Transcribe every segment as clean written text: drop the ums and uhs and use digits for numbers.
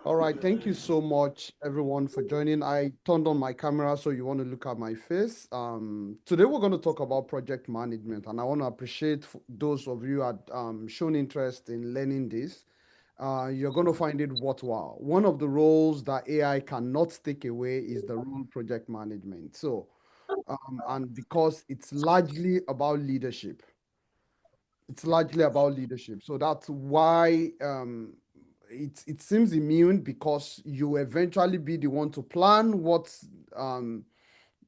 All right, thank you so much, everyone, for joining. I turned on my camera, so you want to look at my face. Today we're going to talk about project management, and I want to appreciate those of you who had shown interest in learning this. You're going to find it worthwhile. One of the roles that AI cannot take away is the role project management. And because it's largely about leadership. So that's why it seems immune because you eventually be the one to plan what um,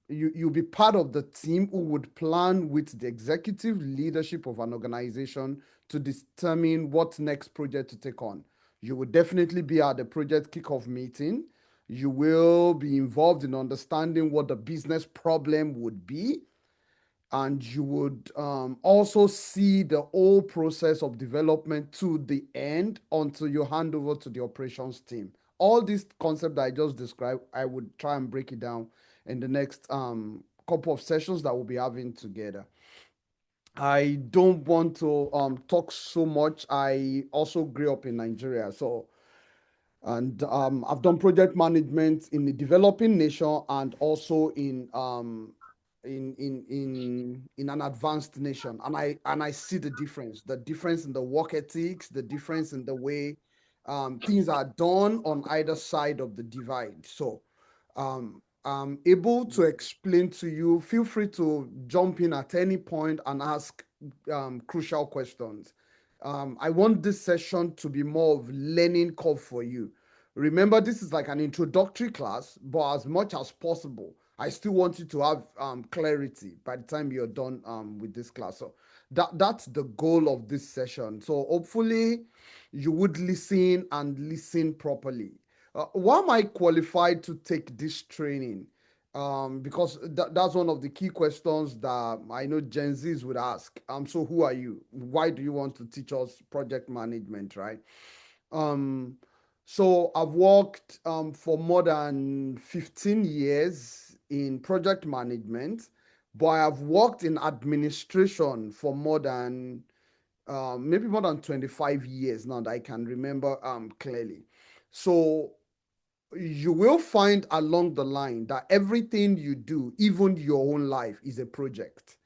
you'll be part of the team who would plan with the executive leadership of an organization to determine what next project to take on. You will definitely be at the project kickoff meeting. You will be involved in understanding what the business problem would be, and you would also see the whole process of development to the end until you hand over to the operations team. All this concept that I just described, I would try and break it down in the next couple of sessions that we'll be having together. I don't want to talk so much. I also grew up in Nigeria, so and I've done project management in the developing nation and also in an advanced nation. And I see the difference in the work ethics, the difference in the way things are done on either side of the divide. So I'm able to explain to you. Feel free to jump in at any point and ask crucial questions. I want this session to be more of learning curve for you. Remember, this is like an introductory class, but as much as possible, I still want you to have clarity by the time you're done with this class. So that's the goal of this session. So hopefully you would listen and listen properly. Why am I qualified to take this training? Because that's one of the key questions that I know Gen Zs would ask. So who are you? Why do you want to teach us project management, right? Um, so I've worked for more than 15 years in project management, but I've worked in administration for maybe more than 25 years now that I can remember clearly. So you will find along the line that everything you do, even your own life, is a project.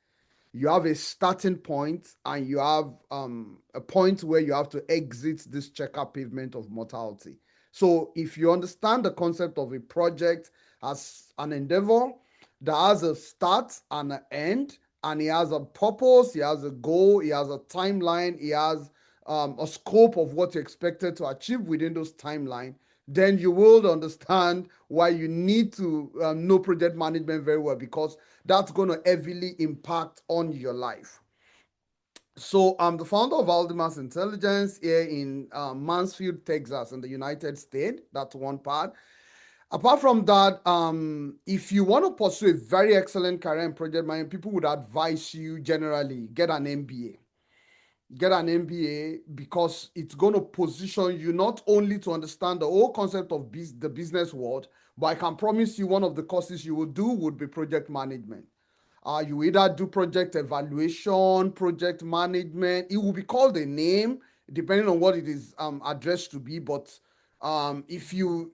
You have a starting point and you have a point where you have to exit this checker pavement of mortality. So if you understand the concept of a project as an endeavor that has a start and an end, and it has a purpose, it has a goal, it has a timeline, it has a scope of what you're expected to achieve within those timeline, then you will understand why you need to know project management very well, because that's going to heavily impact on your life. So I'm the founder of Valdymas Intelligence here in Mansfield, Texas, in the United States. That's one part. Apart from that, if you want to pursue a very excellent career in project management, people would advise you generally get an MBA. Get an MBA because it's going to position you not only to understand the whole concept of the business world, but I can promise you one of the courses you will do would be project management. You either do project evaluation, project management. It will be called a name depending on what it is addressed to be. But if you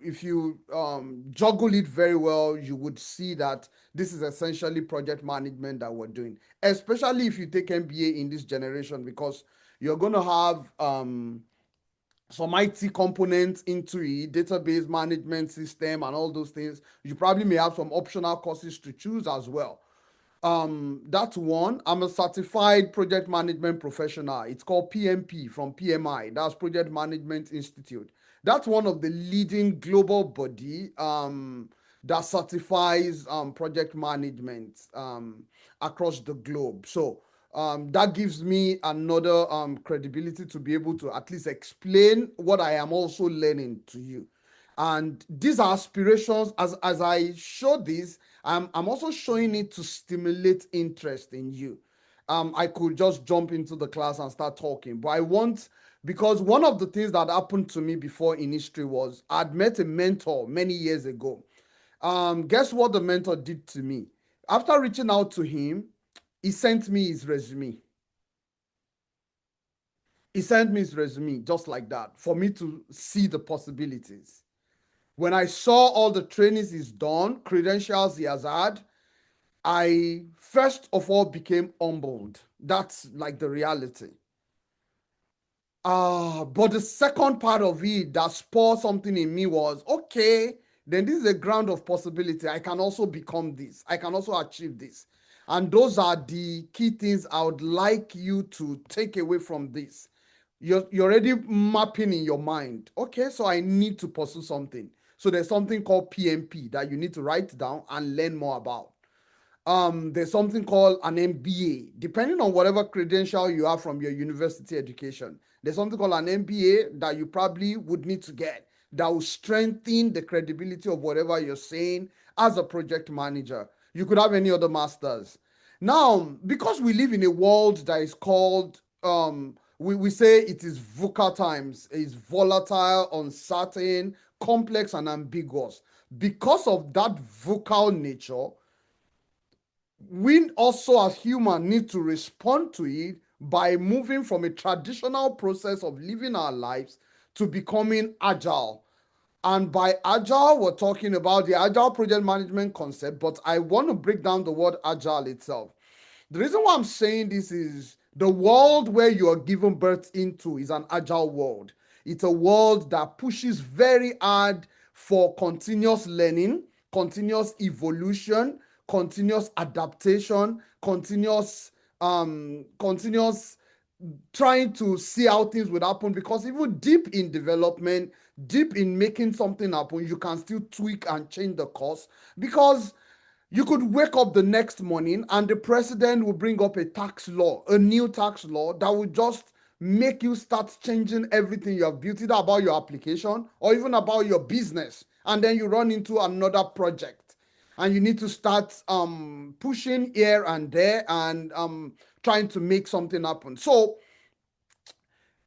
juggle it very well, you would see that this is essentially project management that we're doing. Especially if you take MBA in this generation, because you're going to have some IT components into it, database management system, and all those things. You probably may have some optional courses to choose as well. That's one. I'm a certified project management professional. It's called PMP from PMI. That's Project Management Institute. That's one of the leading global body that certifies project management across the globe. So that gives me another credibility to be able to at least explain what I am also learning to you. And these are aspirations. As I show this, I'm also showing it to stimulate interest in you. I could just jump into the class and start talking, but I want, because one of the things that happened to me before in history was I'd met a mentor many years ago. Guess what the mentor did to me? After reaching out to him, he sent me his resume. He sent me his resume just like that for me to see the possibilities. When I saw all the trainings he's done, credentials he has had, I first of all became humbled. That's like the reality. But the second part of it that spurred something in me was, okay, then this is a ground of possibility. I can also become this. I can also achieve this. And those are the key things I would like you to take away from this. You're already mapping in your mind. Okay, so I need to pursue something. So there's something called PMP that you need to write down and learn more about. There's something called an MBA, depending on whatever credential you have from your university education. There's something called an MBA that you probably would need to get that will strengthen the credibility of whatever you're saying as a project manager. You could have any other masters. Now, because we live in a world that is called, we say it is VUCA times, it's volatile, uncertain, complex, and ambiguous. Because of that vocal nature, we also as humans need to respond to it by moving from a traditional process of living our lives to becoming agile. And by agile, we're talking about the agile project management concept, but I want to break down the word agile itself. The reason why I'm saying this is the world where you are given birth into is an agile world. It's a world that pushes very hard for continuous learning, continuous evolution, continuous adaptation, continuous trying to see how things would happen, because even deep in development, deep in making something happen, you can still tweak and change the course, because you could wake up the next morning and the president will bring up a tax law, a new tax law that will just make you start changing everything you have built, either about your application or even about your business. And then you run into another project and you need to start pushing here and there and trying to make something happen. So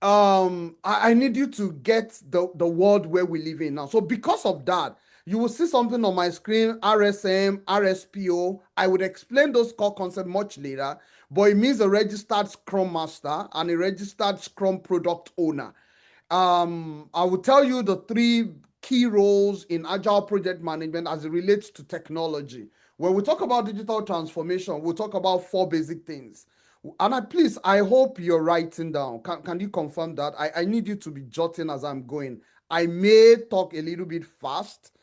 I need you to get the world where we live in now. So because of that, you will see something on my screen: RSM, RSPO. I would explain those core concepts much later, but it means a registered Scrum Master and a registered Scrum Product Owner. I will tell you the three key roles in agile project management as it relates to technology. When we talk about digital transformation, we'll talk about four basic things. And I hope you're writing down. Can you confirm that? I need you to be jotting as I'm going. I may talk a little bit fast.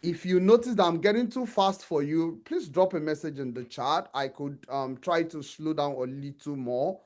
If you notice that I'm getting too fast for you, please drop a message in the chat. I could try to slow down a little more.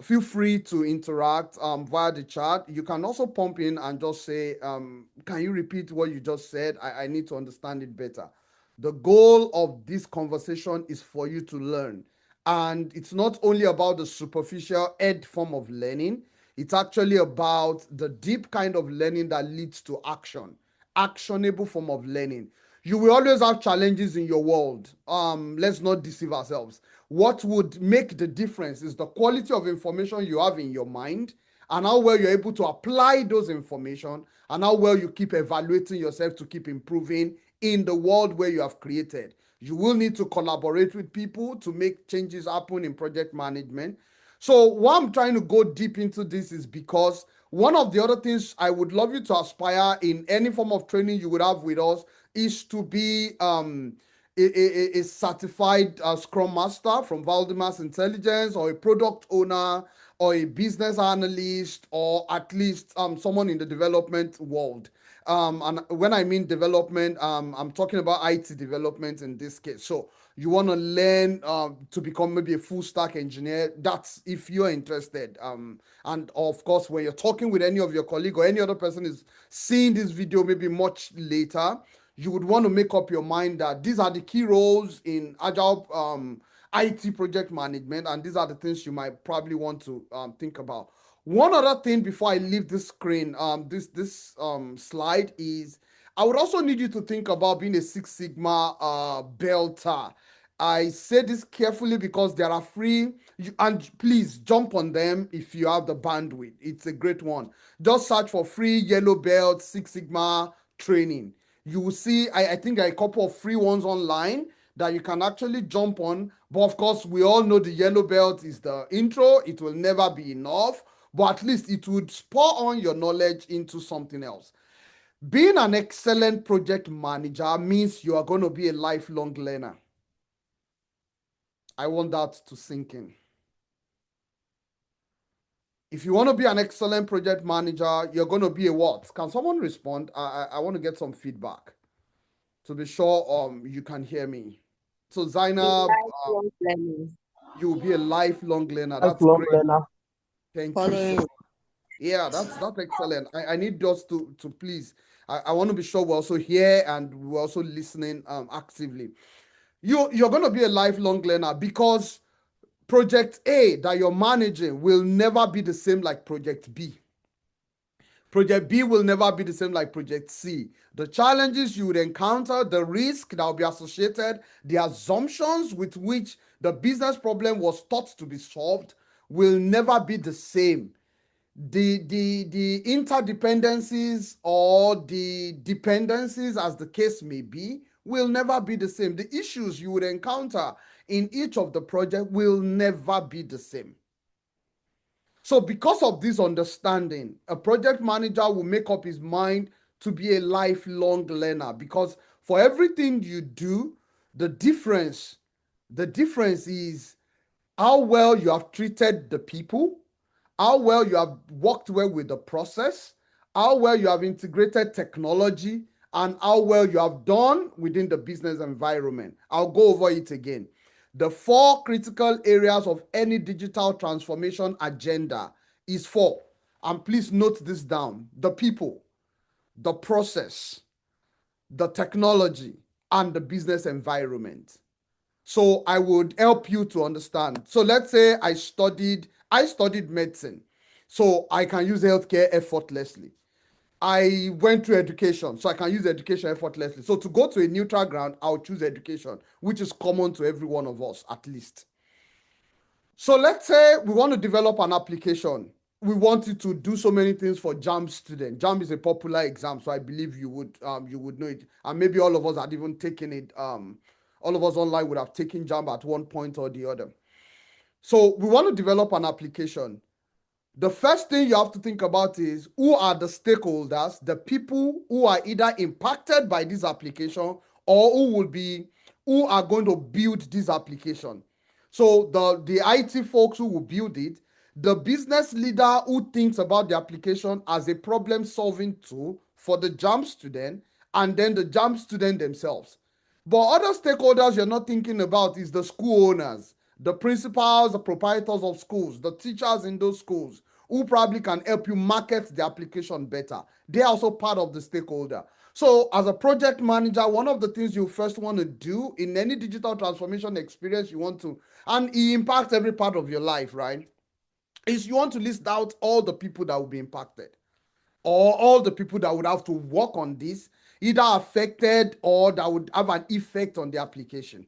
Feel free to interact via the chat. You can also pump in and just say, can you repeat what you just said? I need to understand it better. The goal of this conversation is for you to learn. And it's not only about the superficial ed form of learning, it's actually about the deep kind of learning that leads to action, actionable form of learning. You will always have challenges in your world. Let's not deceive ourselves. What would make the difference is the quality of information you have in your mind and how well you're able to apply those information and how well you keep evaluating yourself to keep improving in the world where you have created. You will need to collaborate with people to make changes happen in project management. So why I'm trying to go deep into this is because one of the other things I would love you to aspire in any form of training you would have with us is to be a certified Scrum Master from Valdymas Intelligence, or a product owner, or a business analyst, or at least someone in the development world. And when I mean development, I'm talking about IT development in this case. So you want to learn to become maybe a full stack engineer. That's if you're interested. And of course, when you're talking with any of your colleague or any other person is seeing this video maybe much later, you would want to make up your mind that these are the key roles in agile IT project management, and these are the things you might probably want to think about. One other thing before I leave this screen, this slide is, I would also need you to think about being a Six Sigma belter. I say this carefully because there are free, and please jump on them if you have the bandwidth. It's a great one. Just search for free yellow belt Six Sigma training. You will see, I think there are a couple of free ones online that you can actually jump on. But of course, we all know the yellow belt is the intro. It will never be enough, but at least it would spur on your knowledge into something else. Being an excellent project manager means you are going to be a lifelong learner. I want that to sink in. If you want to be an excellent project manager, you're going to be a what? Can someone respond? I want to get some feedback to be sure you can hear me. So Zainab, Lifelong learning. you will be a lifelong learner. That's Lifelong great. learner. Thank you so Following. much. Yeah, that's excellent. I need us to please. I want to be sure we're also here and we're also listening actively. You're going to be a lifelong learner because project A that you're managing will never be the same like project B. Project B will never be the same like project C. The challenges you would encounter, the risk that will be associated, the assumptions with which the business problem was thought to be solved will never be the same. The interdependencies or the dependencies, as the case may be, will never be the same. The issues you would encounter in each of the project will never be the same. So because of this understanding, a project manager will make up his mind to be a lifelong learner, because for everything you do, the difference the difference is how well you have treated the people, how well you have worked well with the process, how well you have integrated technology, and how well you have done within the business environment. I'll go over it again. The four critical areas of any digital transformation agenda is four. And please note this down: the people, the process, the technology, and the business environment. So I would help you to understand. So let's say I studied medicine. So I can use healthcare effortlessly. I went through education, so I can use education effortlessly. So to go to a neutral ground, I'll choose education, which is common to every one of us, at least. So let's say we want to develop an application. We want it to do so many things for JAM students. JAM is a popular exam, so I believe you would know it, and maybe all of us had even taken it. All of us online would have taken JAM at one point or the other. So we want to develop an application. The first thing you have to think about is who are the stakeholders, the people who are either impacted by this application or who are going to build this application. So the IT folks who will build it, the business leader who thinks about the application as a problem solving tool for the JAM student, and then the JAM student themselves. But other stakeholders you're not thinking about is the school owners, the principals, the proprietors of schools, the teachers in those schools, who probably can help you market the application better. They're also part of the stakeholder. So as a project manager, one of the things you first want to do in any digital transformation experience you want to, and it impacts every part of your life, right? Is you want to list out all the people that will be impacted, or all the people that would have to work on this, either affected or that would have an effect on the application.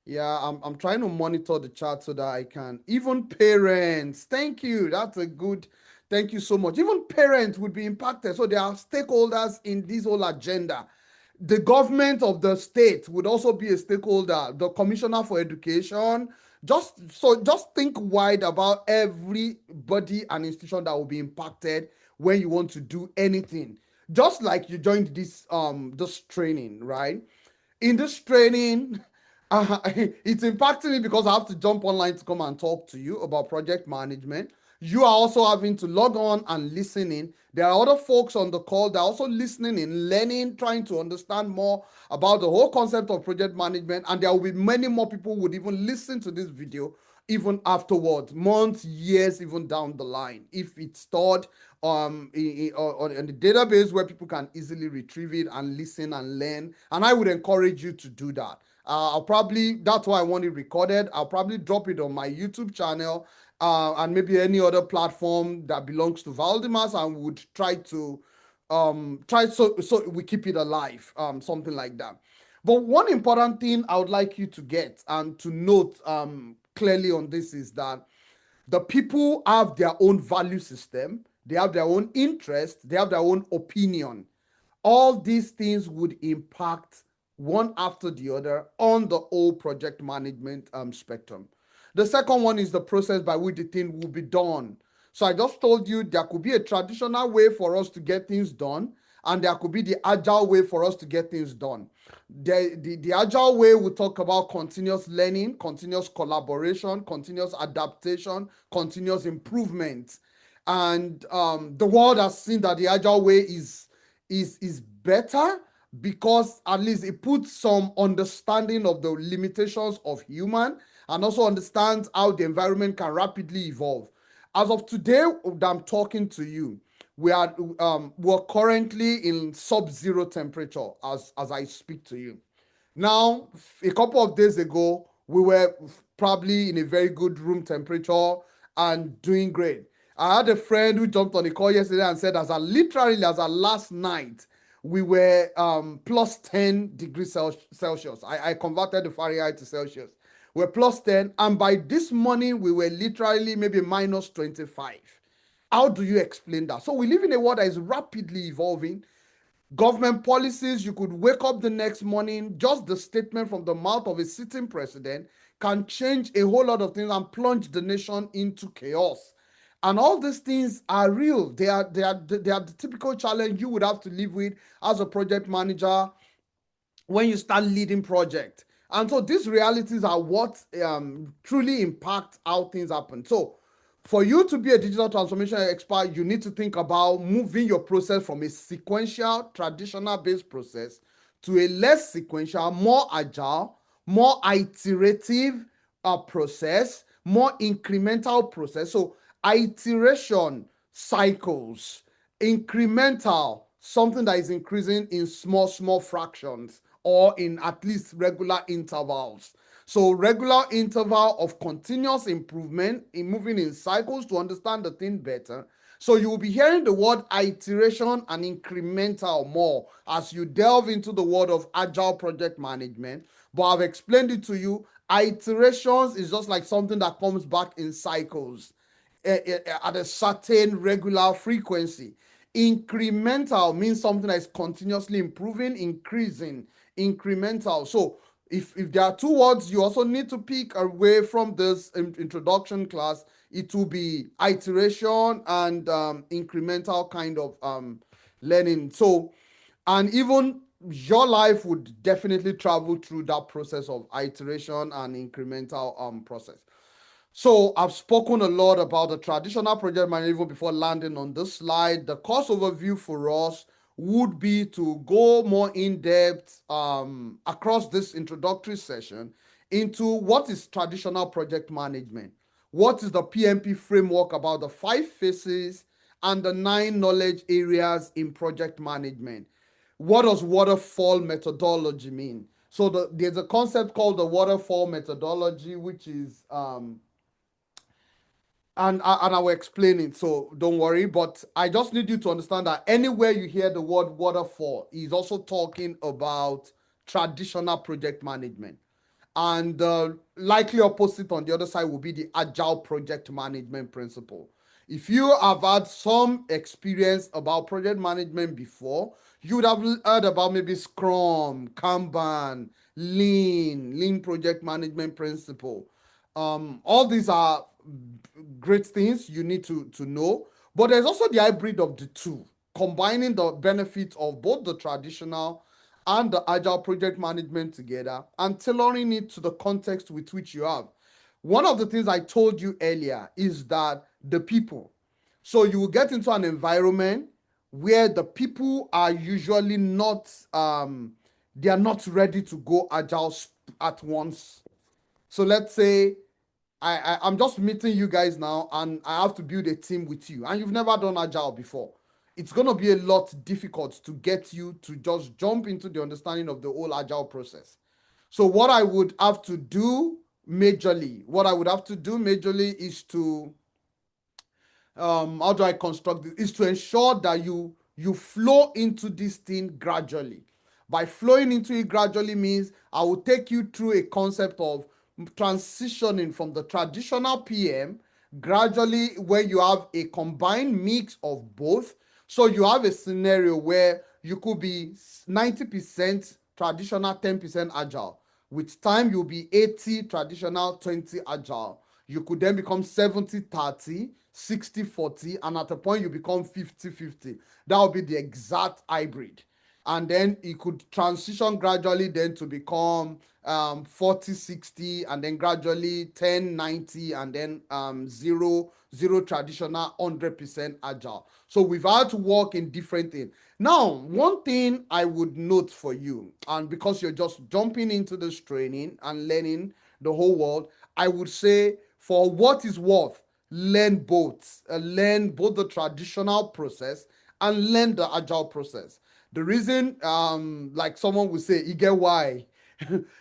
Yeah, I'm trying to monitor the chat so that I can. Even parents, thank you. That's a good, thank you so much. Even parents would be impacted. So there are stakeholders in this whole agenda. The government of the state would also be a stakeholder, the commissioner for education. Just think wide about everybody and institution that will be impacted when you want to do anything. Just like you joined this training, right? In this training, it's impacting me because I have to jump online to come and talk to you about project management. You are also having to log on and listen in. There are other folks on the call that are also listening in, learning, trying to understand more about the whole concept of project management. And there will be many more people who would even listen to this video even afterwards, months, years, even down the line, if it's stored on the database where people can easily retrieve it and listen and learn. And I would encourage you to do that. That's why I want it recorded. I'll probably drop it on my YouTube channel and maybe any other platform that belongs to Valdymas, and would try so we keep it alive, something like that. But one important thing I would like you to get and to note clearly on this is that the people have their own value system, they have their own interest, they have their own opinion. All these things would impact one after the other on the whole project management spectrum. The second one is the process by which the thing will be done. So I just told you there could be a traditional way for us to get things done, and there could be the agile way for us to get things done. The agile way will talk about continuous learning, continuous collaboration, continuous adaptation, continuous improvement. And the world has seen that the agile way is better, because at least it puts some understanding of the limitations of human, and also understands how the environment can rapidly evolve. As of today that I'm talking to you, we're currently in sub-zero temperature as I speak to you. Now, a couple of days ago, we were probably in a very good room temperature and doing great. I had a friend who jumped on the call yesterday and said, literally as a last night, we were plus 10 degrees Celsius. I converted the Fahrenheit to Celsius. We're plus 10, and by this morning, we were literally maybe minus 25. How do you explain that? So we live in a world that is rapidly evolving. Government policies, you could wake up the next morning, just the statement from the mouth of a sitting president can change a whole lot of things and plunge the nation into chaos. And all these things are real. They are the typical challenge you would have to live with as a project manager when you start leading project. And so these realities are what truly impact how things happen. So for you to be a digital transformation expert, you need to think about moving your process from a sequential, traditional based process to a less sequential, more agile, more iterative process, more incremental process. So iteration cycles, incremental, something that is increasing in small fractions or in at least regular intervals. So regular interval of continuous improvement in moving in cycles to understand the thing better. So you will be hearing the word iteration and incremental more as you delve into the world of agile project management. But I've explained it to you. Iterations is just like something that comes back in cycles at a certain regular frequency. Incremental means something that is continuously improving, increasing, incremental. So if there are two words you also need to pick away from this introduction class, it will be iteration and incremental kind of learning. So, and even your life would definitely travel through that process of iteration and incremental process. So I've spoken a lot about the traditional project management even before landing on this slide. The course overview for us would be to go more in depth across this introductory session into what is traditional project management, what is the PMP framework about the 5 phases and the 9 knowledge areas in project management. What does waterfall methodology mean? So there's a concept called the waterfall methodology, which is and I will explain it, so don't worry. But I just need you to understand that anywhere you hear the word waterfall, he's also talking about traditional project management. And the likely opposite on the other side will be the agile project management principle. If you have had some experience about project management before, you would have heard about maybe Scrum, Kanban, Lean project management principle. All these are great things you need to know, but there's also the hybrid of the two, combining the benefits of both the traditional and the agile project management together and tailoring it to the context with which you have. One of the things I told you earlier is that the people. So you will get into an environment where the people are usually not they are not ready to go agile at once. So let's say I'm just meeting you guys now and I have to build a team with you and you've never done agile before. It's going to be a lot difficult to get you to just jump into the understanding of the whole agile process. So what I would have to do majorly is to how do I construct this? Is to ensure that you flow into this thing gradually. By flowing into it gradually means I will take you through a concept of transitioning from the traditional PM gradually, where you have a combined mix of both. So you have a scenario where you could be 90% traditional, 10% agile. With time, you'll be 80 traditional, 20 agile. You could then become 70-30, 60-40, and at a point you become 50-50. That would be the exact hybrid. And then it could transition gradually then to become 40-60, and then gradually 10-90, and then 0 traditional, 100% agile. So we've had to work in different things. Now, one thing I would note for you, and because you're just jumping into this training and learning the whole world, I would say, for what is worth, learn both. Learn both the traditional process and learn the agile process. The reason, like someone would say, you get why.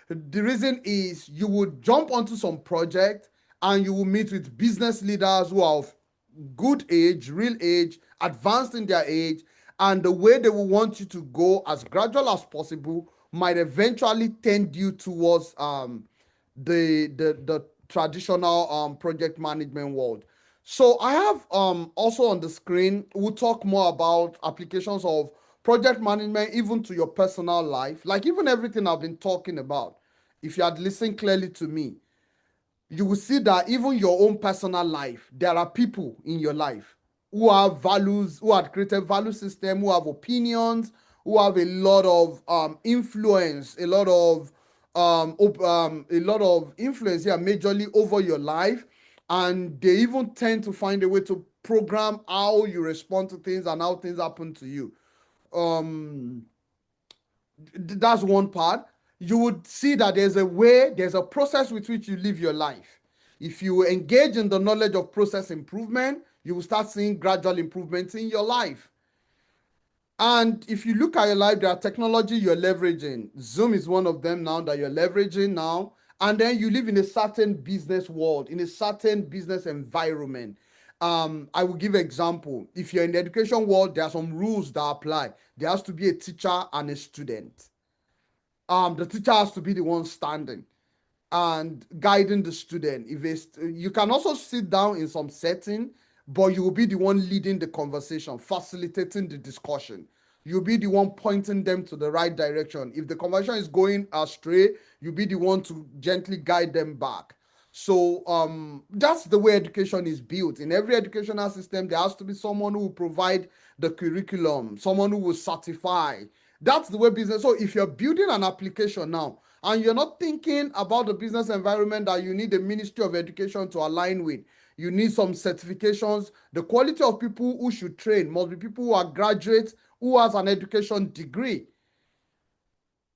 The reason is you would jump onto some project and you will meet with business leaders who are of good age, real age, advanced in their age, and the way they will want you to go as gradual as possible might eventually tend you towards the traditional project management world. So I have also on the screen, we'll talk more about applications of project management even to your personal life, like even everything I've been talking about. If you had listened clearly to me, you will see that even your own personal life, there are people in your life who have values, who have created value system, who have opinions, who have a lot of influence, a lot of influence here, majorly over your life, and they even tend to find a way to program how you respond to things and how things happen to you. Um, that's one part. You would see that there's a process with which you live your life. If you engage in the knowledge of process improvement, you will start seeing gradual improvements in your life. And if you look at your life, there are technology you're leveraging. Zoom is one of them now that you're leveraging now. And then you live in a certain business world, in a certain business environment. I will give an example. If you're in the education world, there are some rules that apply. There has to be a teacher and a student. The teacher has to be the one standing and guiding the student. If it's, you can also sit down in some setting, but you will be the one leading the conversation, facilitating the discussion. You'll be the one pointing them to the right direction. If the conversation is going astray, you'll be the one to gently guide them back. So that's the way education is built. In every educational system, there has to be someone who will provide the curriculum, someone who will certify. That's the way business. So if you're building an application now and you're not thinking about the business environment that you need the Ministry of Education to align with, you need some certifications. The quality of people who should train must be people who are graduates, who has an education degree.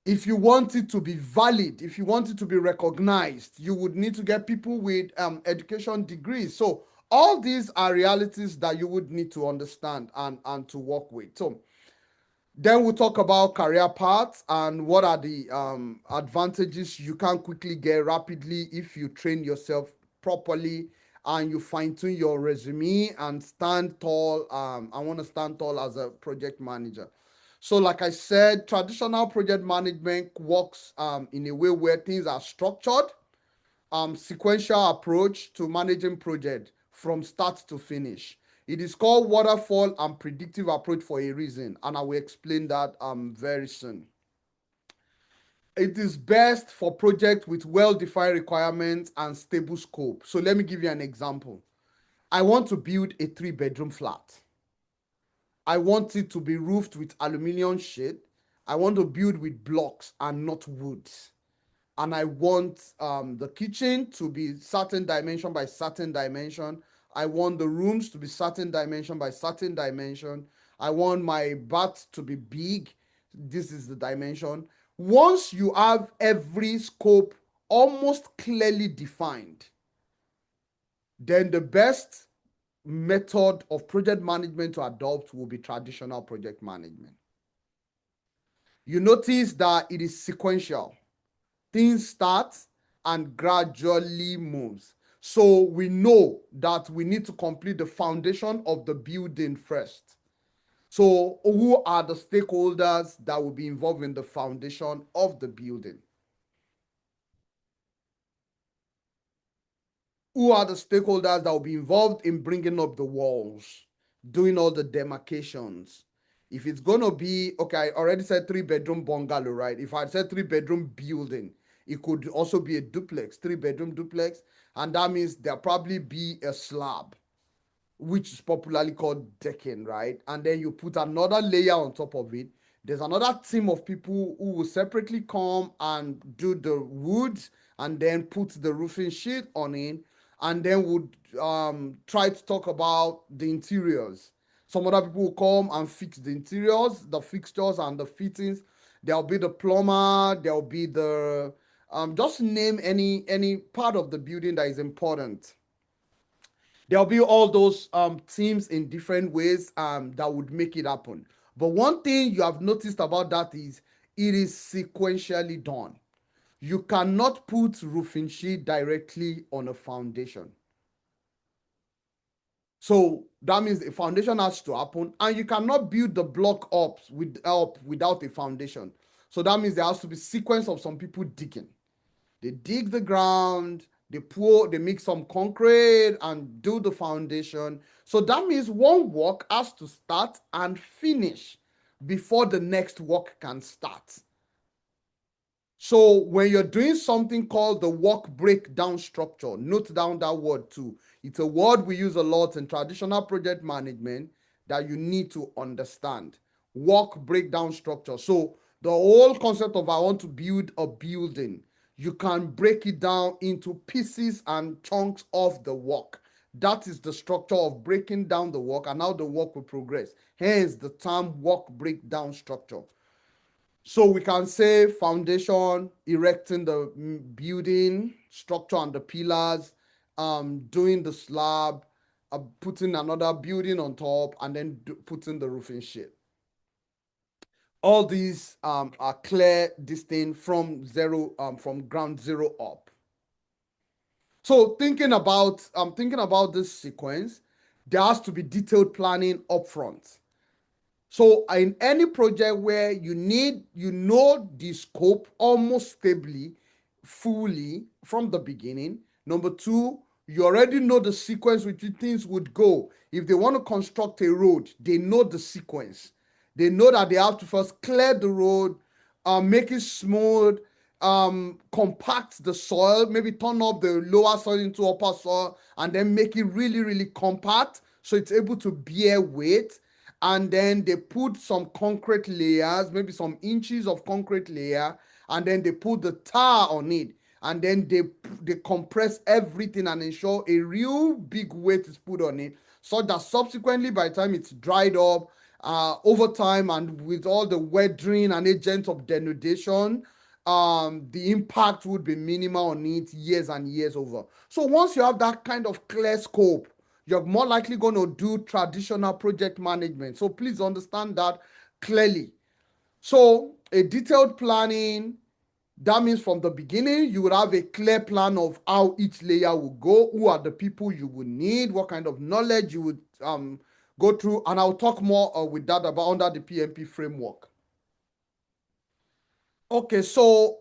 If you want it to be valid, if you want it to be recognized, you would need to get people with education degrees. So all these are realities that you would need to understand and to work with. So then we'll talk about career paths and what are the advantages you can quickly get rapidly if you train yourself properly and you fine tune your resume and stand tall. I want to stand tall as a project manager. So, like I said, traditional project management works in a way where things are structured, sequential approach to managing project from start to finish. It is called waterfall and predictive approach for a reason, and I will explain that very soon. It is best for projects with well-defined requirements and stable scope. So let me give you an example. I want to build a 3-bedroom flat. I want it to be roofed with aluminum sheet. I want to build with blocks and not wood. And I want the kitchen to be certain dimension by certain dimension. I want the rooms to be certain dimension by certain dimension. I want my bath to be big. This is the dimension. Once you have every scope almost clearly defined, then the best method of project management to adopt will be traditional project management. You notice that it is sequential. Things start and gradually moves. So we know that we need to complete the foundation of the building first. So who are the stakeholders that will be involved in the foundation of the building? Who are the stakeholders that will be involved in bringing up the walls, doing all the demarcations? If it's going to be, okay, I already said 3-bedroom bungalow, right? If I said 3-bedroom building, it could also be a duplex, 3-bedroom duplex. and that means there'll probably be a slab, which is popularly called decking, right? And then you put another layer on top of it. There's another team of people who will separately come and do the woods and then put the roofing sheet on it, and then would try to talk about the interiors. Some other people will come and fix the interiors, the fixtures and the fittings. There'll be the plumber, there'll be the just name any part of the building that is important. There'll be all those teams in different ways that would make it happen. But one thing you have noticed about that is it is sequentially done. You cannot put roofing sheet directly on a foundation. So that means the foundation has to happen, and you cannot build the block up without a foundation. So that means there has to be sequence of some people digging. They dig the ground, they mix some concrete and do the foundation. So that means one work has to start and finish before the next work can start. So when you're doing something called the work breakdown structure, note down that word too. It's a word we use a lot in traditional project management that you need to understand. Work breakdown structure. So the whole concept of I want to build a building, you can break it down into pieces and chunks of the work. That is the structure of breaking down the work and how the work will progress. Hence the term work breakdown structure. So we can say foundation, erecting the building structure and the pillars, doing the slab, putting another building on top, and then putting the roofing sheet. All these are clear, distinct from from ground zero up. So thinking about this sequence, there has to be detailed planning upfront. So in any project where you know the scope almost stably, fully from the beginning. Number two, you already know the sequence which things would go. If they want to construct a road, they know the sequence. They know that they have to first clear the road, make it smooth, compact the soil, maybe turn up the lower soil into upper soil, and then make it really, really compact so it's able to bear weight. And then they put some concrete layers, maybe some inches of concrete layer, and then they put the tar on it, and then they compress everything and ensure a real big weight is put on it, so that subsequently by the time it's dried up, over time and with all the weathering and agents of denudation, the impact would be minimal on it years and years over. So once you have that kind of clear scope, you're more likely going to do traditional project management. So please understand that clearly. So a detailed planning, that means from the beginning, you would have a clear plan of how each layer will go, who are the people you would need, what kind of knowledge you would go through. And I'll talk more with that about under the PMP framework. Okay, so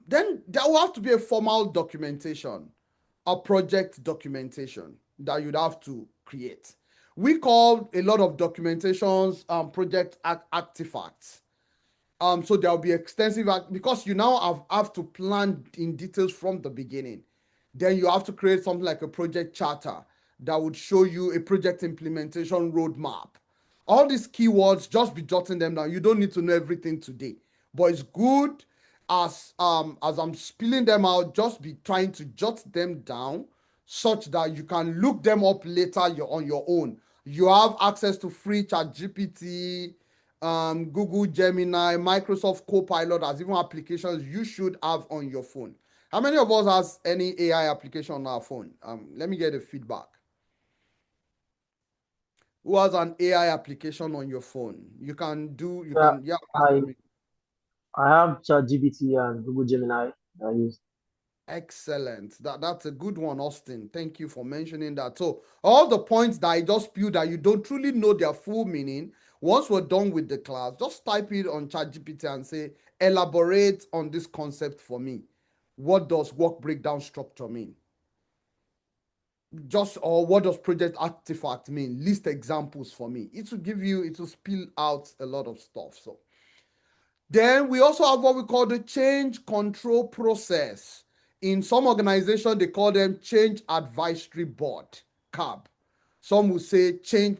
then there will have to be a formal documentation, a project documentation that you'd have to create. We call a lot of documentations project artifacts. So there'll be extensive because you now have to plan in details from the beginning. Then you have to create something like a project charter that would show you a project implementation roadmap. All these keywords, just be jotting them down. You don't need to know everything today, but it's good as I'm spilling them out, just be trying to jot them down such that you can look them up later on your own. You have access to free chat GPT, Google Gemini, Microsoft Copilot as even applications you should have on your phone. How many of us has any AI application on our phone? Let me get a feedback. Who has an AI application on your phone? You Yeah, can, yeah, please I tell me. I have ChatGPT and Google Gemini that I use. Excellent. That's a good one, Austin. Thank you for mentioning that. So all the points that I just spewed that you don't truly know their full meaning, once we're done with the class, just type it on ChatGPT and say, elaborate on this concept for me. What does work breakdown structure mean? Just or what does project artifact mean? List examples for me. It will spill out a lot of stuff. So then we also have what we call the change control process. In some organizations, they call them Change Advisory Board, CAB. Some will say Change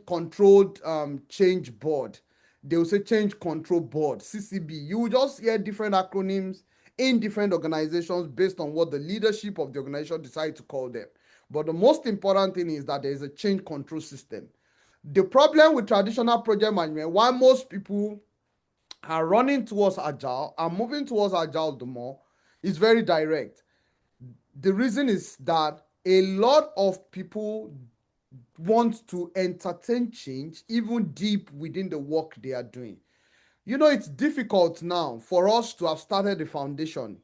Board. They will say Change Control Board, CCB. You will just hear different acronyms in different organizations based on what the leadership of the organization decide to call them. But the most important thing is that there is a change control system. The problem with traditional project management, why most people are running towards agile and moving towards agile the more, is very direct. The reason is that a lot of people want to entertain change even deep within the work they are doing. You know, it's difficult now for us to have started the foundation,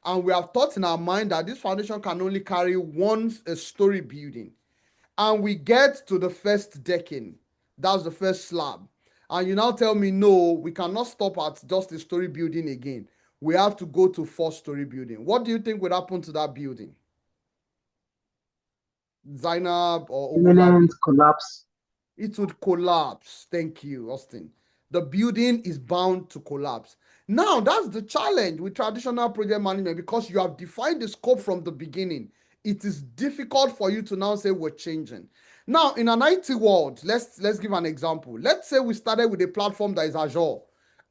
and we have thought in our mind that this foundation can only carry one story building, and we get to the first decking. That's the first slab, and you now tell me, no, we cannot stop at just a story building again. We have to go to 4-story building. What do you think would happen to that building, Zainab or Owolabi? Imminent collapse. It would collapse. Thank you, Austin. The building is bound to collapse. Now, that's the challenge with traditional project management, because you have defined the scope from the beginning. It is difficult for you to now say we're changing. Now, in an IT world, let's give an example. Let's say we started with a platform that is Azure.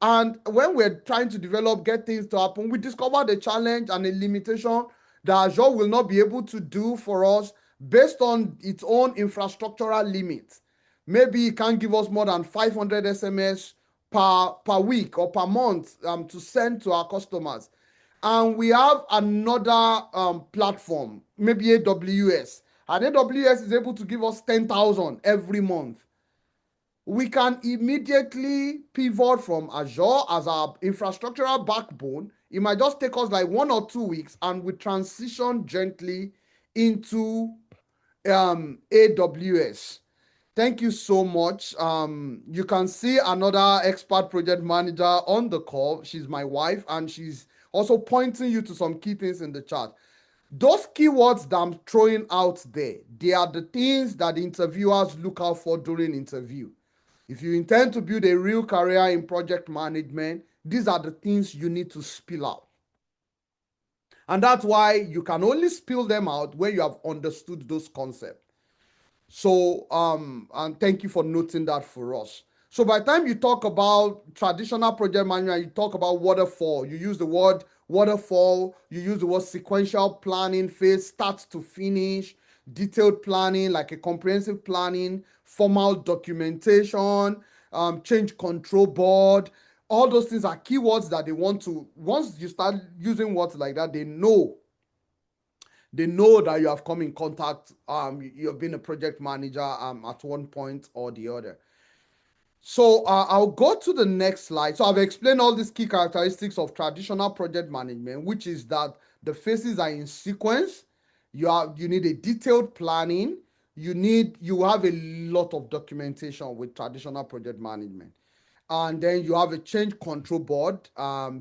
And when we're trying to develop, get things to happen, we discovered a challenge and a limitation that Azure will not be able to do for us based on its own infrastructural limits. Maybe it can't give us more than 500 SMS per week or per month to send to our customers. And we have another platform, maybe AWS. And AWS is able to give us 10,000 every month. We can immediately pivot from Azure as our infrastructural backbone. It might just take us like 1 or 2 weeks, and we transition gently into AWS. Thank you so much. You can see another expert project manager on the call. She's my wife, and she's also pointing you to some key things in the chat. Those keywords that I'm throwing out there, they are the things that the interviewers look out for during interview. If you intend to build a real career in project management, these are the things you need to spill out. And that's why you can only spill them out when you have understood those concepts. So, and thank you for noting that for us. So by the time you talk about traditional project management, you talk about waterfall, you use the word waterfall, you use the word sequential planning phase, start to finish, detailed planning, like a comprehensive planning, formal documentation, change control board. All those things are keywords that they want to, once you start using words like that, they know that you have come in contact, you've been a project manager at one point or the other. So I'll go to the next slide. So I've explained all these key characteristics of traditional project management, which is that the phases are in sequence. You need a detailed planning. You have a lot of documentation with traditional project management. And then you have a change control board,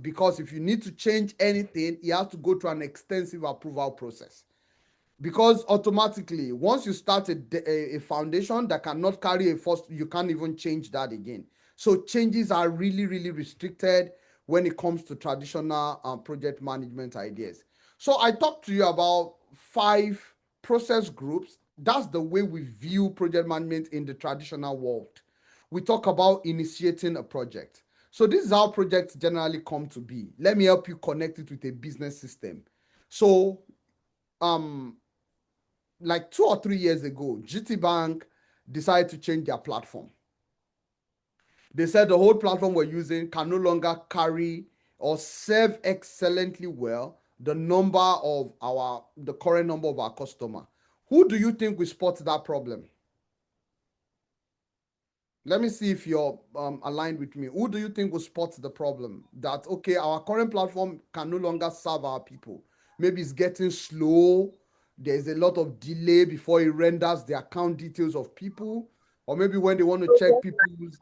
because if you need to change anything, you have to go through an extensive approval process. Because automatically, once you start a foundation that cannot carry a first, you can't even change that again. So changes are really, really restricted when it comes to traditional project management ideas. So I talked to you about 5 process groups. That's the way we view project management in the traditional world. We talk about initiating a project. So this is how projects generally come to be. Let me help you connect it with a business system. So like 2 or 3 years ago, GT Bank decided to change their platform. They said the whole platform we're using can no longer carry or serve excellently well the current number of our customer. Who do you think will spot that problem? Let me see if you're aligned with me. Who do you think will spot the problem? That, okay, our current platform can no longer serve our people. Maybe it's getting slow. There's a lot of delay before it renders the account details of people. Or maybe when they want to check people's...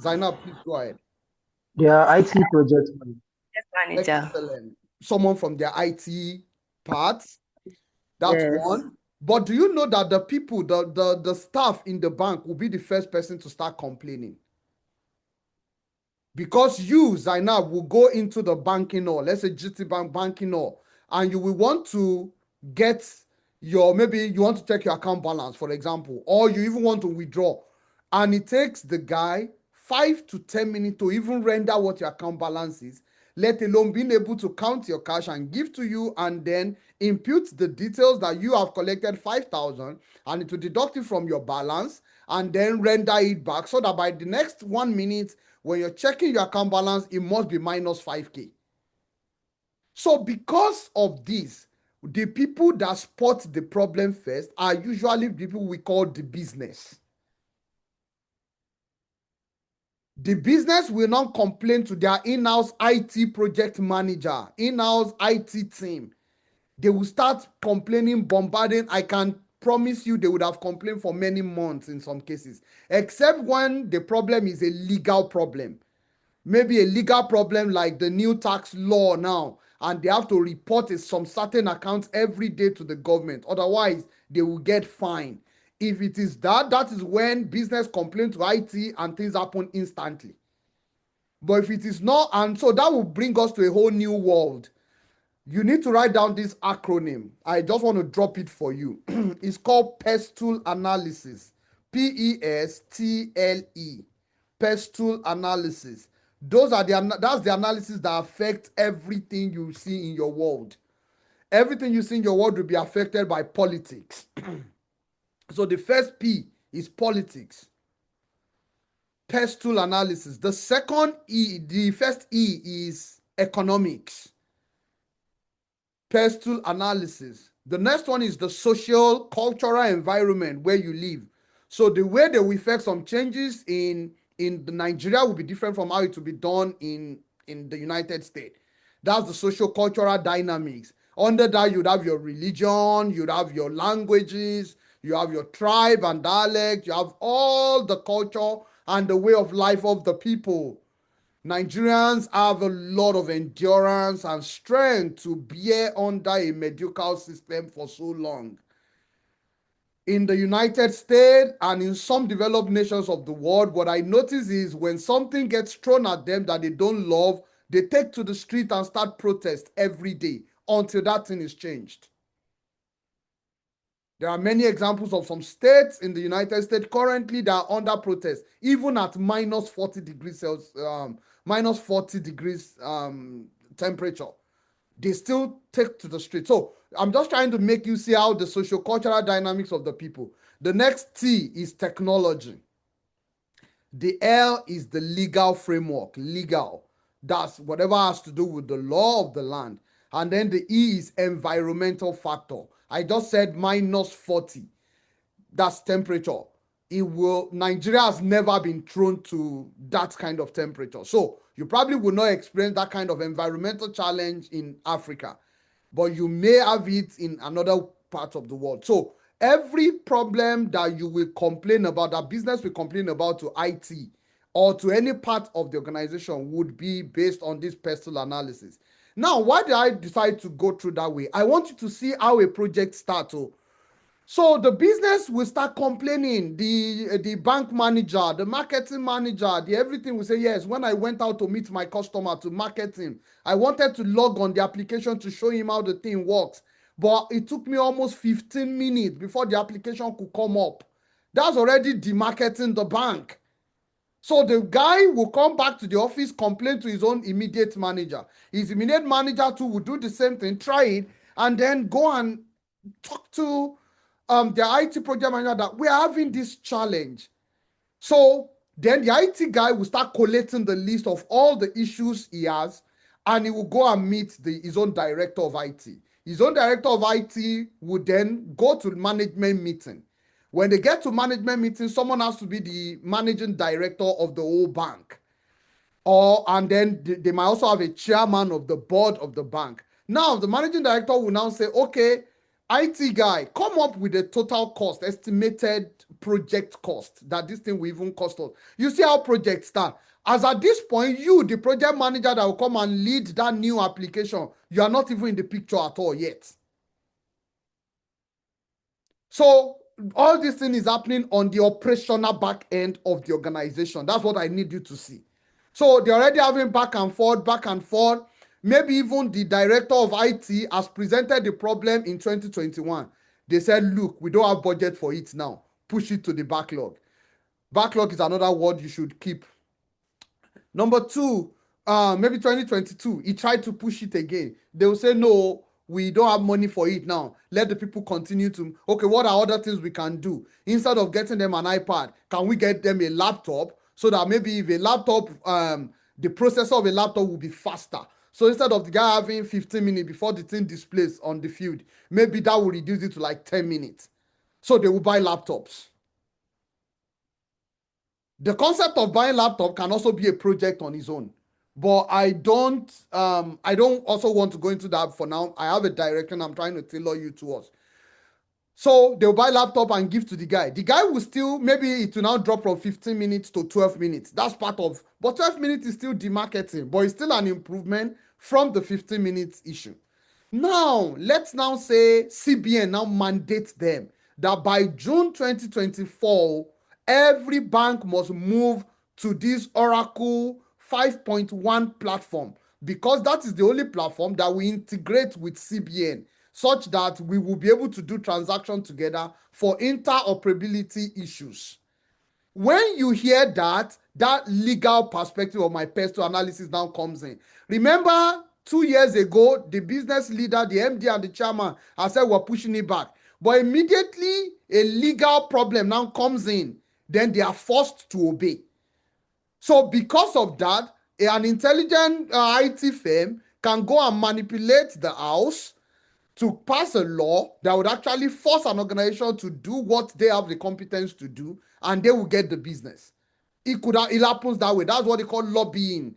Zainab, please go ahead. They are IT project managers. Yes, manager. Excellent. Someone from their IT part. That's Yes. one. But do you know that the people, the staff in the bank will be the first person to start complaining? Because you, Zainab, will go into the banking hall, let's say GT Bank banking hall, and you will want to get maybe you want to check your account balance, for example, or you even want to withdraw, and it takes the guy 5 to 10 minutes to even render what your account balance is, let alone being able to count your cash and give to you, and then impute the details that you have collected 5,000, and it will deduct it from your balance and then render it back, so that by the next 1 minute when you're checking your account balance, it must be minus 5K. So because of this, the people that spot the problem first are usually people we call the business. The business will not complain to their in-house IT project manager, in-house IT team. They will start complaining, bombarding. I can promise you they would have complained for many months in some cases, except when the problem is a legal problem. Maybe a legal problem like the new tax law now, and they have to report some certain accounts every day to the government. Otherwise, they will get fined. If it is that is when business complain to IT and things happen instantly. But if it is not, and so that will bring us to a whole new world. You need to write down this acronym. I just want to drop it for you. It's called PESTLE analysis. PESTLE. PESTLE analysis. That's the analysis that affects everything you see in your world. Everything you see in your world will be affected by politics. So the first P is politics. PESTLE analysis. The first E is economics. PESTLE analysis. The next one is the social, cultural environment where you live. So the way they will effect some changes in the Nigeria will be different from how it will be done in the United States. That's the social cultural dynamics. Under that, you'd have your religion, you'd have your languages, you have your tribe and dialect, you have all the culture and the way of life of the people. Nigerians have a lot of endurance and strength to bear under a mediocre system for so long. In the United States and in some developed nations of the world, what I notice is when something gets thrown at them that they don't love, they take to the street and start protest every day until that thing is changed. There are many examples of some states in the United States currently that are under protest, even at minus 40 degrees Celsius, minus 40 degrees temperature. They still take to the street. So I'm just trying to make you see how the socio-cultural dynamics of the people. The next T is technology. The L is the legal framework, legal. That's whatever has to do with the law of the land. And then the E is environmental factor. I just said minus 40. That's temperature. Nigeria has never been thrown to that kind of temperature. So you probably will not experience that kind of environmental challenge in Africa, but you may have it in another part of the world. So every problem that you will complain about, that business will complain about to IT or to any part of the organization would be based on this PESTLE analysis. Now, why did I decide to go through that way? I want you to see how a project starts. So the business will start complaining. The bank manager, the marketing manager, the everything will say, yes, when I went out to meet my customer to market him, I wanted to log on the application to show him how the thing works. But it took me almost 15 minutes before the application could come up. That's already demarketing the bank. So the guy will come back to the office, complain to his own immediate manager. His immediate manager too will do the same thing, try it, and then go and talk to the IT project manager that we're having this challenge. So then the IT guy will start collating the list of all the issues he has, and he will go and meet his own director of IT. His own director of IT would then go to management meeting. When they get to management meeting, someone has to be the managing director of the whole bank. And then they might also have a chairman of the board of the bank. Now, the managing director will now say, okay, IT guy, come up with a total cost, estimated project cost that this thing will even cost us. You see how projects start. As at this point, you, the project manager that will come and lead that new application, you are not even in the picture at all yet. So all this thing is happening on the operational back end of the organization. That's what I need you to see. So they're already having back and forth, back and forth. Maybe even the director of IT has presented the problem in 2021. They said, look, we don't have budget for it now. Push it to the backlog. Backlog is another word you should keep. Number two, maybe 2022, he tried to push it again. They will say, no, we don't have money for it now. Let the people continue to, okay, what are other things we can do? Instead of getting them an iPad, can we get them a laptop so that maybe if a laptop, the processor of a laptop will be faster. So instead of the guy having 15 minutes before the thing displays on the field, maybe that will reduce it to like 10 minutes. So they will buy laptops. The concept of buying laptop can also be a project on its own, but I don't also want to go into that for now. I have a direction I'm trying to tailor you towards. So they'll buy laptop and give to the guy. The guy will still, maybe it will now drop from 15 minutes to 12 minutes. That's part of, but 12 minutes is still demarketing, but it's still an improvement from the 15 minutes issue. Now, let's now say CBN now mandates them that by June 2024, every bank must move to this Oracle 5.1 platform, because that is the only platform that we integrate with CBN, such that we will be able to do transactions together for interoperability issues. When you hear that, that legal perspective of my personal analysis now comes in. Remember, 2 years ago, the business leader, the MD and the chairman, I said we're pushing it back. But immediately, a legal problem now comes in. Then they are forced to obey. So because of that, an intelligent IT firm can go and manipulate the house to pass a law that would actually force an organization to do what they have the competence to do, and they will get the business. It happens that way. That's what they call lobbying.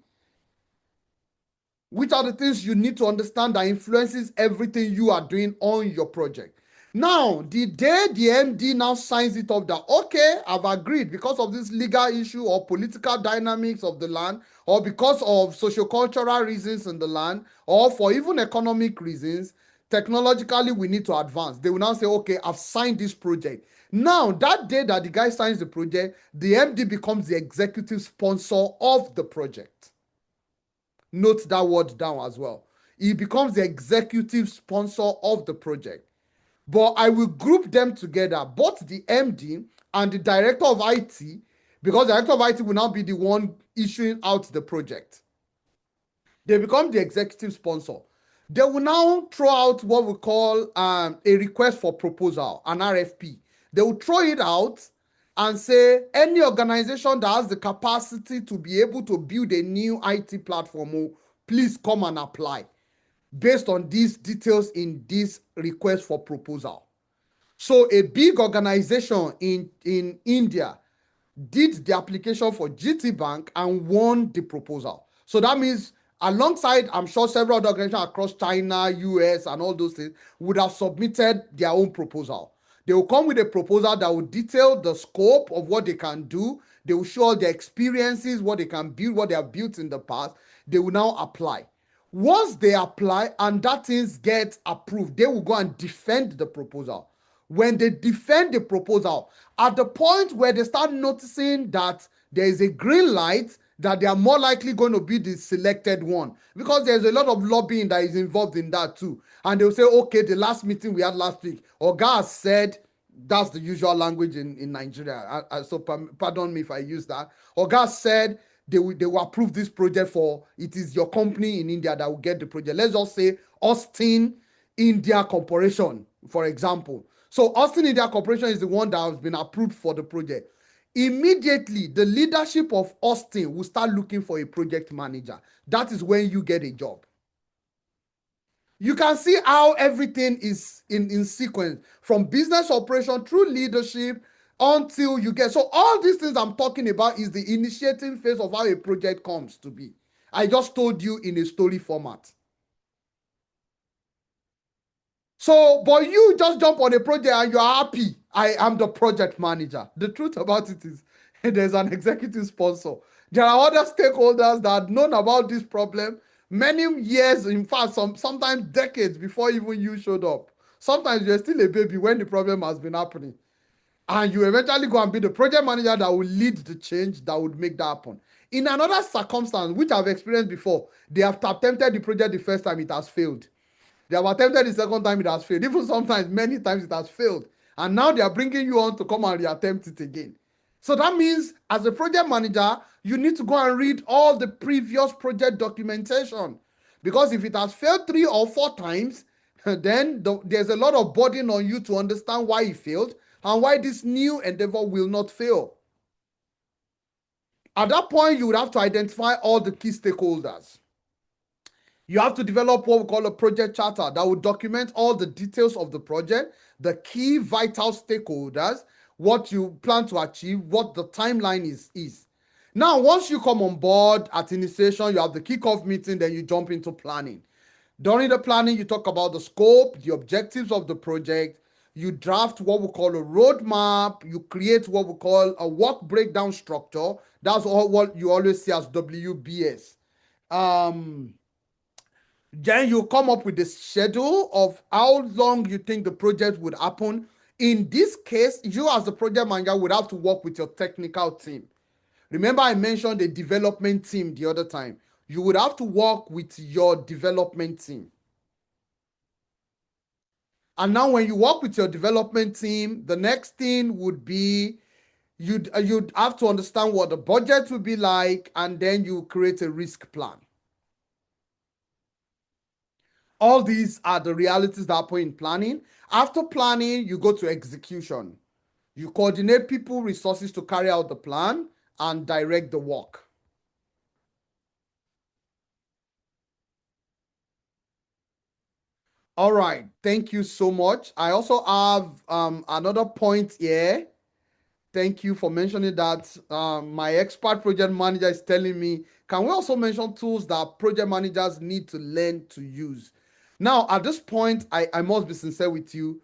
Which are the things you need to understand that influences everything you are doing on your project. Now, the day the MD now signs it off that, okay, I've agreed because of this legal issue or political dynamics of the land, or because of sociocultural reasons in the land, or for even economic reasons, technologically we need to advance. They will now say, okay, I've signed this project. Now, that day that the guy signs the project, the MD becomes the executive sponsor of the project. Note that word down as well. He becomes the executive sponsor of the project. But I will group them together, both the MD and the director of IT, because the director of IT will now be the one issuing out the project. They become the executive sponsor. They will now throw out what we call a request for proposal, an RFP. They will throw it out and say any organization that has the capacity to be able to build a new IT platform, please come and apply based on these details in this request for proposal. So a big organization in India did the application for GT Bank and won the proposal. So that means alongside, I'm sure several other organizations across China, US, and all those things would have submitted their own proposal. They will come with a proposal that will detail the scope of what they can do. They will show their experiences, what they can build, what they have built in the past. They will now apply. Once they apply and that things get approved, they will go and defend the proposal. When they defend the proposal, at the point where they start noticing that there is a green light, that they are more likely going to be the selected one, because there's a lot of lobbying that is involved in that too. And they'll say, okay, the last meeting we had last week, Oga said, that's the usual language in Nigeria. So pardon me if I use that. Oga said they will approve this project for, it is your company in India that will get the project. Let's just say Austin India Corporation, for example. So Austin India Corporation is the one that has been approved for the project. Immediately, the leadership of Austin will start looking for a project manager. That is when you get a job. You can see how everything is in sequence, from business operation through leadership until you get. So all these things I'm talking about is the initiating phase of how a project comes to be. I just told you in a story format. So, but you just jump on a project and you're happy. I am the project manager. The truth about it is there's an executive sponsor. There are other stakeholders that have known about this problem many years, in fact, sometimes decades before even you showed up. Sometimes you're still a baby when the problem has been happening. And you eventually go and be the project manager that will lead the change that would make that happen. In another circumstance, which I've experienced before, they have attempted the project the first time, it has failed. They have attempted the second time, it has failed. Even sometimes, many times, it has failed. And now they are bringing you on to come and reattempt it again. So that means, as a project manager, you need to go and read all the previous project documentation. Because if it has failed 3 or 4 times, then there's a lot of burden on you to understand why it failed and why this new endeavor will not fail. At that point, you would have to identify all the key stakeholders. You have to develop what we call a project charter that will document all the details of the project, the key vital stakeholders, what you plan to achieve, what the timeline is. Now, once you come on board at initiation, you have the kickoff meeting, then you jump into planning. During the planning, you talk about the scope, the objectives of the project. You draft what we call a roadmap. You create what we call a work breakdown structure. That's all what you always see as WBS. Then you come up with the schedule of how long you think the project would happen. In this case, you as the project manager would have to work with your technical team. Remember, I mentioned the development team the other time. You would have to work with your development team. And now when you work with your development team, the next thing would be you'd have to understand what the budget would be like, and then you create a risk plan. All these are the realities that happen in planning. After planning, you go to execution. You coordinate people, resources to carry out the plan and direct the work. All right, thank you so much. I also have another point here. Thank you for mentioning that. My expert project manager is telling me, can we also mention tools that project managers need to learn to use? Now, at this point, I must be sincere with you.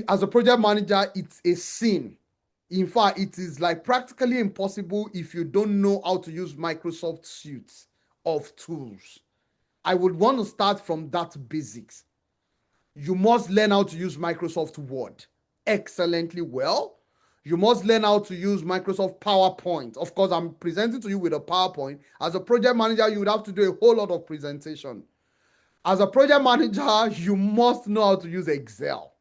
As a project manager, it's a sin. In fact, it is like practically impossible if you don't know how to use Microsoft suites of tools. I would want to start from that basics. You must learn how to use Microsoft Word excellently well. You must learn how to use Microsoft PowerPoint. Of course, I'm presenting to you with a PowerPoint. As a project manager, you would have to do a whole lot of presentation. As a project manager, you must know how to use Excel.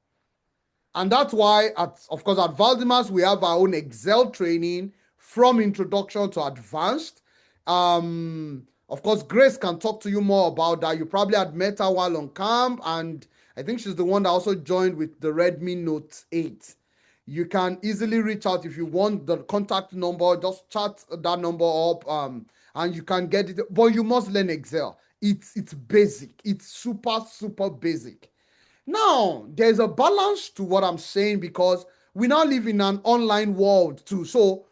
And that's why, of course, at Valdymas, we have our own Excel training from introduction to advanced. Of course, Grace can talk to you more about that. You probably had met her while on camp, and I think she's the one that also joined with the Redmi Note 8. You can easily reach out if you want the contact number, just chat that number up, and you can get it. But you must learn Excel. It's basic. It's super basic. Now, there's a balance to what I'm saying because we now live in an online world too. So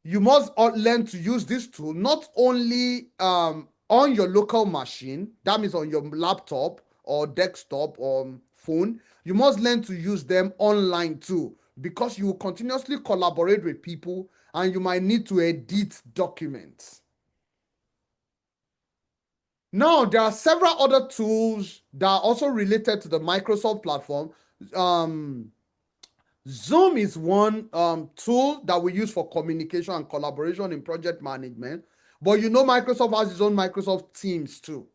you must learn to use this tool not only on your local machine, that means on your laptop or desktop or phone. You must learn to use them online too because you will continuously collaborate with people and you might need to edit documents. Now, there are several other tools that are also related to the Microsoft platform. Um, Zoom is one tool that we use for communication and collaboration in project management. But you know, Microsoft has its own Microsoft Teams too,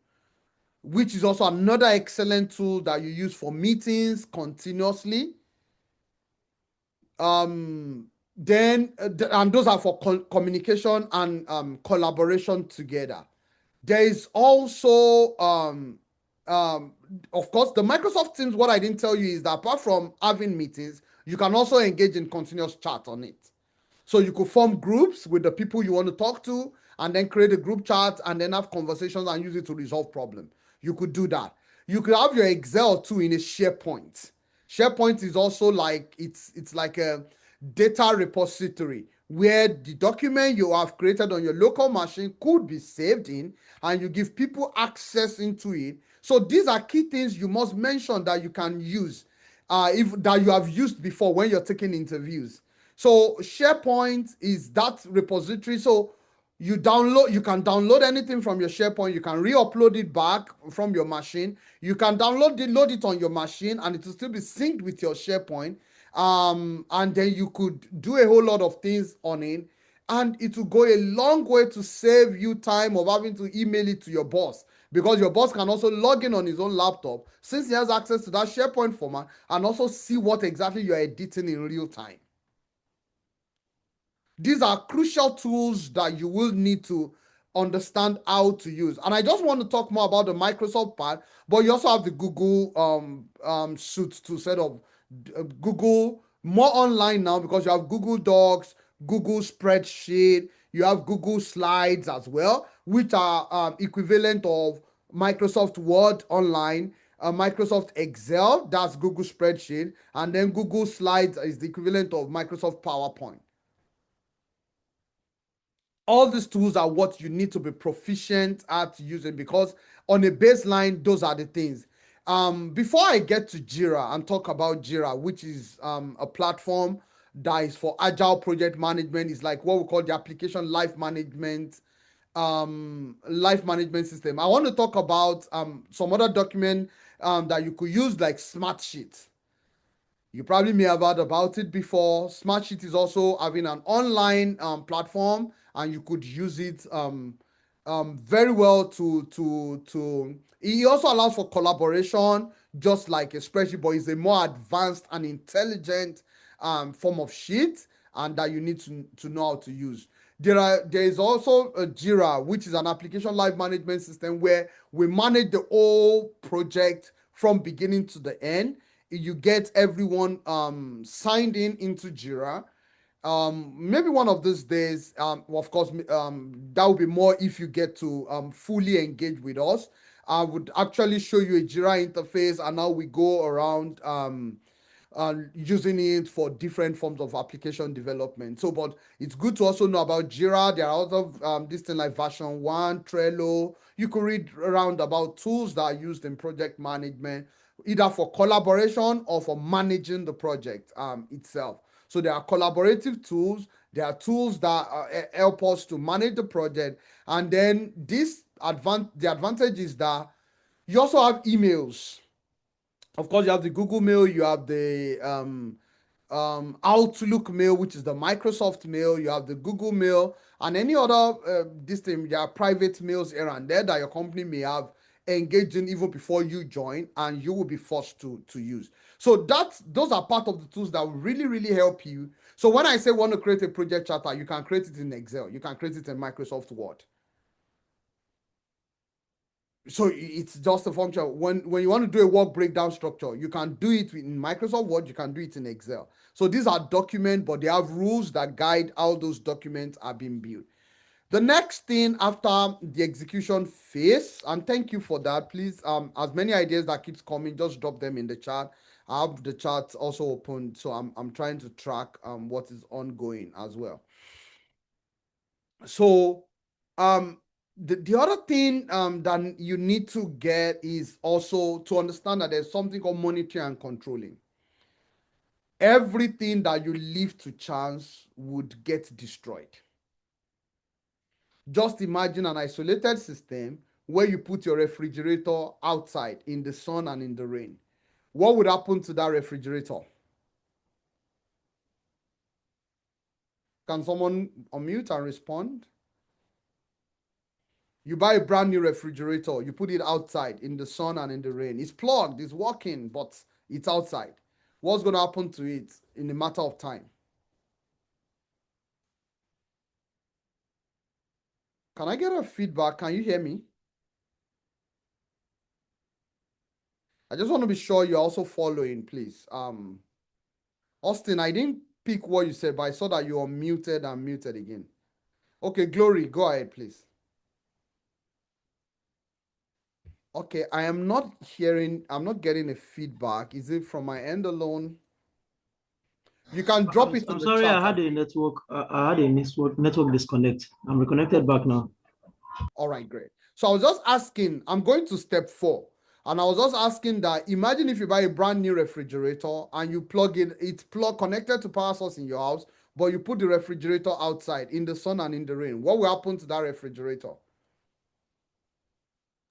which is also another excellent tool that you use for meetings continuously. And those are for communication and collaboration together. There is also of course, the Microsoft Teams. What I didn't tell you is that apart from having meetings, you can also engage in continuous chat on it. So you could form groups with the people you want to talk to and then create a group chat and then have conversations and use it to resolve problems. You could do that. You could have your Excel too in a SharePoint. SharePoint is also like it's like a data repository where the document you have created on your local machine could be saved in and you give people access into it. So these are key things you must mention that you can use if that you have used before when you're taking interviews. So SharePoint is that repository. So you can download anything from your SharePoint. You can re-upload it back from your machine. You can load it on your machine and it will still be synced with your SharePoint. And then you could do a whole lot of things on it, and it will go a long way to save you time of having to email it to your boss, because your boss can also log in on his own laptop since he has access to that SharePoint format and also see what exactly you're editing in real time. These are crucial tools that you will need to understand how to use. And I just want to talk more about the Microsoft part, but you also have the Google suite to set up Google more online now, because you have Google Docs, Google Spreadsheet, you have Google Slides as well, which are equivalent of Microsoft Word online, Microsoft Excel, that's Google Spreadsheet, and then Google Slides is the equivalent of Microsoft PowerPoint. All these tools are what you need to be proficient at using, because on a baseline, those are the things. Before I get to Jira and talk about Jira, which is a platform that is for agile project management, is like what we call the application life management system. I want to talk about some other document that you could use, like Smartsheet. You probably may have heard about it before. Smartsheet is also having an online platform, and you could use it very well to. It also allows for collaboration, just like a spreadsheet, but it's a more advanced and intelligent form of sheet, and that you need to know how to use. There is also a Jira, which is an application life management system where we manage the whole project from beginning to the end. You get everyone signed in into Jira. Maybe one of these days, well, of course, that would be more if you get to fully engage with us. I would actually show you a Jira interface and how we go around using it for different forms of application development. So, but it's good to also know about Jira. There are other this thing like version 1, Trello. You could read around about tools that are used in project management, either for collaboration or for managing the project itself. So there are collaborative tools. There are tools that help us to manage the project. And then the advantage is that you also have emails. Of course, you have the Google Mail, you have the Outlook Mail, which is the Microsoft Mail, you have the Google Mail, and any other this thing. There are private mails here and there that your company may have engaged in even before you join, and you will be forced to use. So those are part of the tools that will really help you. So when I say want to create a project charter, you can create it in Excel, you can create it in Microsoft Word. So it's just a function. When you want to do a work breakdown structure, you can do it in Microsoft Word, you can do it in Excel. So these are documents, but they have rules that guide how those documents are being built. The next thing after the execution phase, and thank you for that, please, as many ideas that keeps coming, just drop them in the chat. I have the chat also open, so I'm trying to track what is ongoing as well. So the other thing that you need to get is also to understand that there's something called monitoring and controlling. Everything that you leave to chance would get destroyed. Just imagine an isolated system where you put your refrigerator outside in the sun and in the rain. What would happen to that refrigerator? Can someone unmute and respond? You buy a brand new refrigerator, you put it outside in the sun and in the rain. It's plugged, it's working, but it's outside. What's going to happen to it in a matter of time? Can I get a feedback? Can you hear me? I just want to be sure you're also following, please. Austin, I didn't pick what you said, but I saw that you are muted and muted again. Okay, Glory, go ahead, please. Okay, I'm not getting a feedback. Is it from my end alone? You can drop it in I'm the sorry, chat. I had a network. I had a network disconnect. I'm reconnected back Okay. now. All right, great. So I was just asking, I'm going to step 4. And I was just asking that imagine if you buy a brand new refrigerator and you plug in, it's plug connected to power source in your house, but you put the refrigerator outside in the sun and in the rain. What will happen to that refrigerator?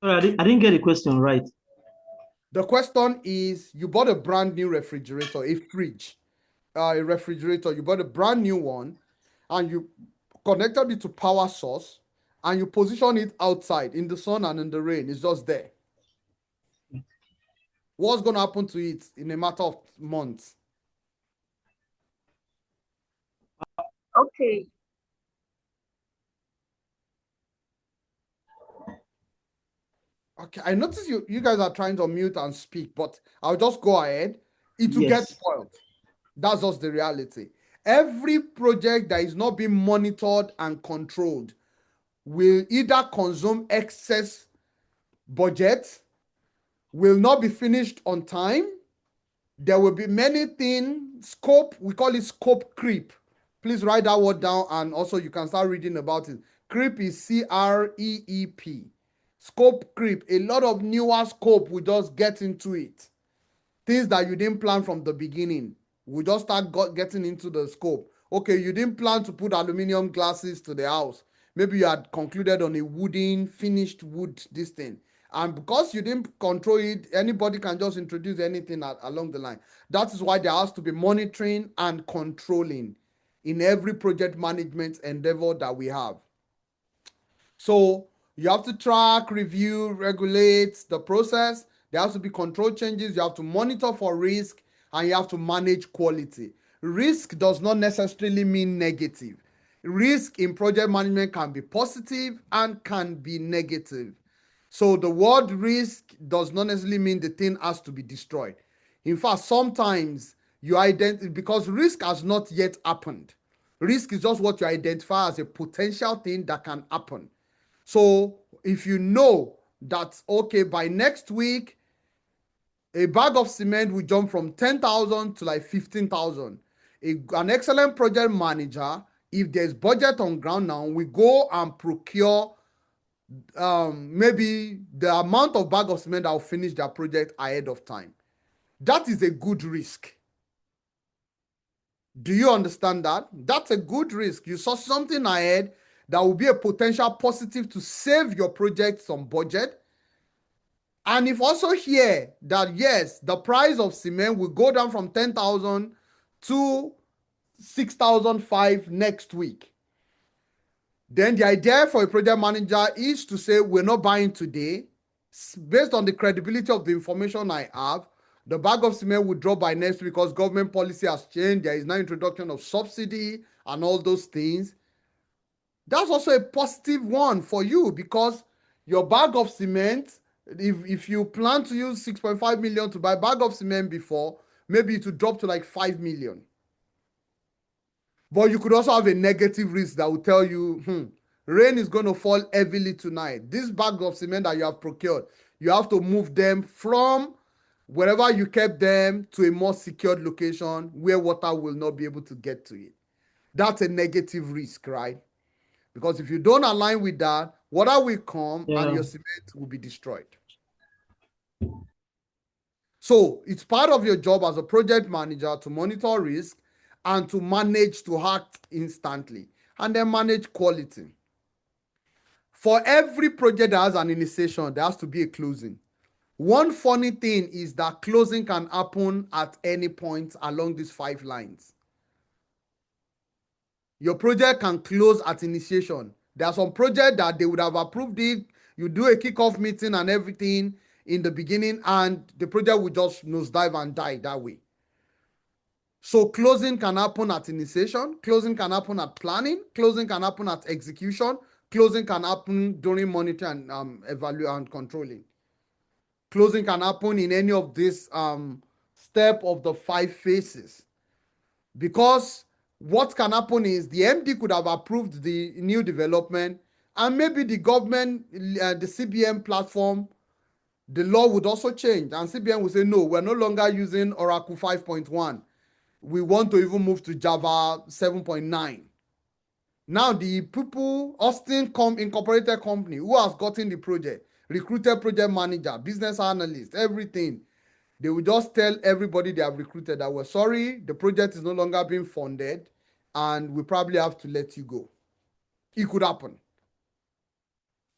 Sorry, I didn't get the question right. The question is, you bought a brand new refrigerator, a fridge, a refrigerator, you bought a brand new one, and you connected it to power source, and you position it outside in the sun and in the rain. It's just there. What's going to happen to it in a matter of months? Okay. Okay, I notice you guys are trying to mute and speak, but I'll just go ahead. It will get Yes. spoiled. That's just the reality. Every project that is not being monitored and controlled will either consume excess budget, will not be finished on time. There will be many things, scope, we call it scope creep. Please write that word down, and also you can start reading about it. Creep is CREEP. Scope creep. A lot of newer scope will just get into it. Things that you didn't plan from the beginning will just start getting into the scope. Okay, you didn't plan to put aluminum glasses to the house. Maybe you had concluded on a wooden, finished wood, this thing. And because you didn't control it, anybody can just introduce anything along the line. That is why there has to be monitoring and controlling in every project management endeavor that we have. So you have to track, review, regulate the process. There has to be control changes. You have to monitor for risk, and you have to manage quality. Risk does not necessarily mean negative. Risk in project management can be positive and can be negative. So the word risk does not necessarily mean the thing has to be destroyed. In fact, sometimes you identify, because risk has not yet happened. Risk is just what you identify as a potential thing that can happen. So if you know that, okay, by next week, a bag of cement will jump from 10,000 to like 15,000. An excellent project manager, if there's budget on ground now, we go and procure maybe the amount of bag of cement that will finish their project ahead of time. That is a good risk. Do you understand that? That's a good risk. You saw something ahead that will be a potential positive to save your project some budget. And if also hear that, yes, the price of cement will go down from 10,000 to 6,005 next week, then the idea for a project manager is to say, we're not buying today. Based on the credibility of the information I have, the bag of cement will drop by next week because government policy has changed. There is now introduction of subsidy and all those things. That's also a positive one for you, because your bag of cement, if you plan to use 6.5 million to buy a bag of cement before, maybe it will drop to like 5 million. But you could also have a negative risk that will tell you, rain is going to fall heavily tonight. This bag of cement that you have procured, you have to move them from wherever you kept them to a more secured location where water will not be able to get to it. That's a negative risk, right? Because if you don't align with that, water will come and Yeah. your cement will be destroyed. So it's part of your job as a project manager to monitor risk and to manage to act instantly, and then manage quality. For every project that has an initiation, there has to be a closing. One funny thing is that closing can happen at any point along these 5 lines. Your project can close at initiation. There are some projects that they would have approved it. You do a kickoff meeting and everything in the beginning, and the project will just nosedive and die that way. So closing can happen at initiation, closing can happen at planning, closing can happen at execution, closing can happen during monitoring and evaluation and controlling. Closing can happen in any of these step of the 5 phases. Because what can happen is the MD could have approved the new development, and maybe the government, the CBN platform, the law would also change, and CBN will say, no, we're no longer using Oracle 5.1. We want to even move to Java 7.9. Now the people, Austin Incorporated Company, who has gotten the project, recruited project manager, business analyst, everything, they will just tell everybody they have recruited that we're sorry, the project is no longer being funded, and we probably have to let you go. It could happen.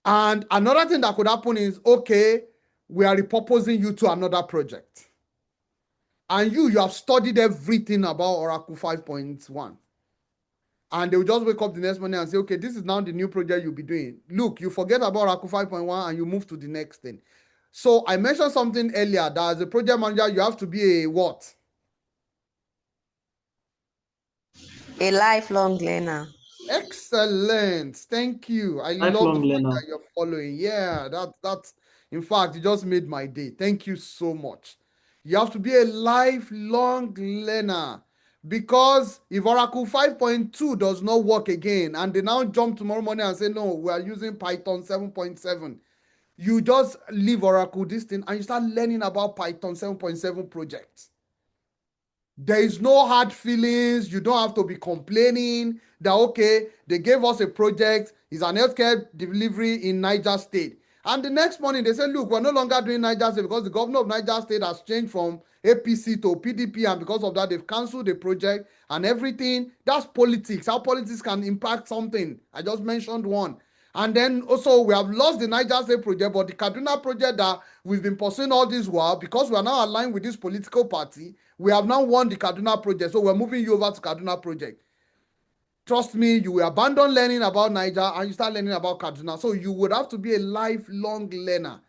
And another thing that could happen is, okay, we are repurposing you to another project. And you have studied everything about Oracle 5.1. And they will just wake up the next morning and say, okay, this is now the new project you'll be doing. Look, you forget about Oracle 5.1 and you move to the next thing. So I mentioned something earlier that as a project manager, you have to be a what? A lifelong learner. Excellent. Thank you. I love the Lifelong fact learner. that you're following. Yeah, that's in fact, it just made my day. Thank you so much. You have to be a lifelong learner because if Oracle 5.2 does not work again and they now jump tomorrow morning and say, no, we are using Python 7.7, you just leave Oracle this thing and you start learning about Python 7.7 projects. There is no hard feelings. You don't have to be complaining that, okay, they gave us a project. It's an healthcare delivery in Niger State. And the next morning, they say, look, we're no longer doing Niger State because the governor of Niger State has changed from APC to PDP. And because of that, they've canceled the project and everything. That's politics. How politics can impact something. I just mentioned one. And then also we have lost the Niger State project, but the Kaduna project that we've been pursuing all this while, because we are now aligned with this political party, we have now won the Kaduna project. So we're moving you over to Kaduna project. Trust me, you will abandon learning about Niger and you start learning about Kaduna. So you would have to be a lifelong learner.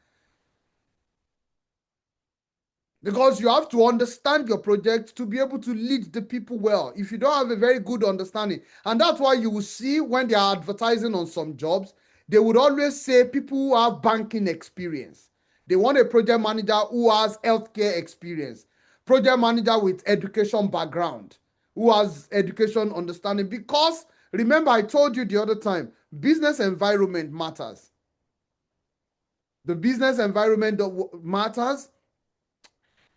Because you have to understand your project to be able to lead the people well. If you don't have a very good understanding, and that's why you will see when they are advertising on some jobs, they would always say people who have banking experience. They want a project manager who has healthcare experience, project manager with education background, who has education understanding. Because remember, I told you the other time, business environment matters. The business environment matters.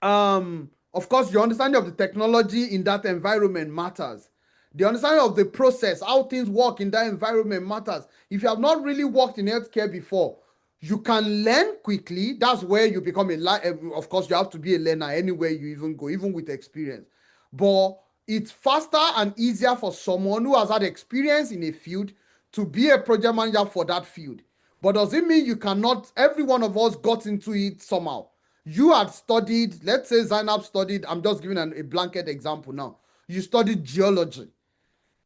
Of course, your understanding of the technology in that environment matters. The understanding of the process, how things work in that environment matters. If you have not really worked in healthcare before, you can learn quickly. That's where you become of course, you have to be a learner anywhere you even go, even with experience. But it's faster and easier for someone who has had experience in a field to be a project manager for that field. But does it mean you cannot? Every one of us got into it somehow. You had studied, let's say Zainab studied, I'm just giving a blanket example now. You studied geology.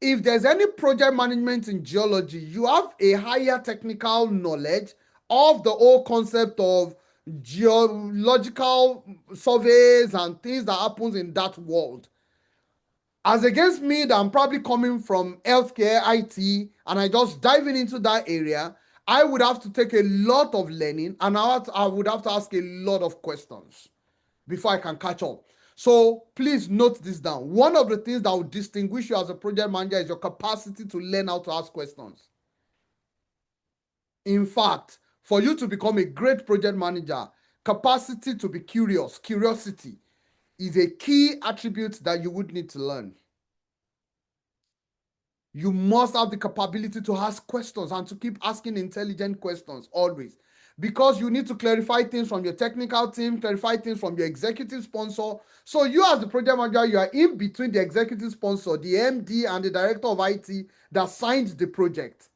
If there's any project management in geology, you have a higher technical knowledge of the whole concept of geological surveys and things that happens in that world. As against me, that I'm probably coming from healthcare, IT, and I just diving into that area, I would have to take a lot of learning and I would have to ask a lot of questions before I can catch up. So please note this down. One of the things that will distinguish you as a project manager is your capacity to learn how to ask questions. In fact, for you to become a great project manager, capacity to be curious, curiosity, is a key attribute that you would need to learn. You must have the capability to ask questions and to keep asking intelligent questions always. Because you need to clarify things from your technical team, clarify things from your executive sponsor. So you as the project manager, you are in between the executive sponsor, the MD and the director of IT that signed the project,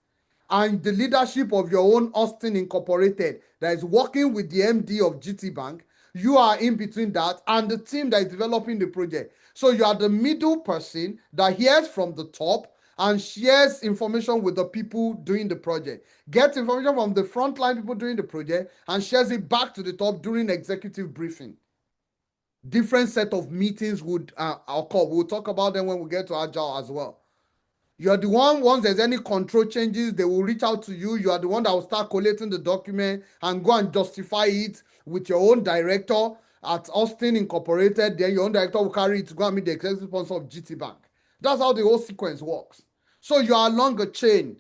and the leadership of your own Austin Incorporated that is working with the MD of GT Bank. You are in between that and the team that is developing the project. So you are the middle person that hears from the top and shares information with the people doing the project. Gets information from the frontline people doing the project and shares it back to the top during executive briefing. Different set of meetings would occur. We'll talk about them when we get to agile as well. You're the one, once there's any control changes, they will reach out to you. You are the one that will start collating the document and go and justify it with your own director at Austin Incorporated. Then your own director will carry it to go and meet the executive sponsor of GT Bank. That's how the whole sequence works. So you are along a chain.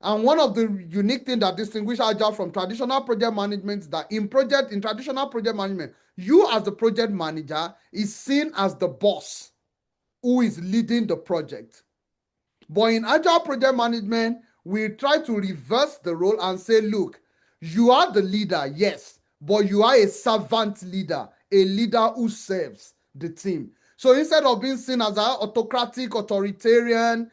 And one of the unique things that distinguish agile from traditional project management is that in traditional project management, you as the project manager is seen as the boss who is leading the project. But in agile project management, we try to reverse the role and say, look, you are the leader, yes, but you are a servant leader, a leader who serves the team. So instead of being seen as an autocratic, authoritarian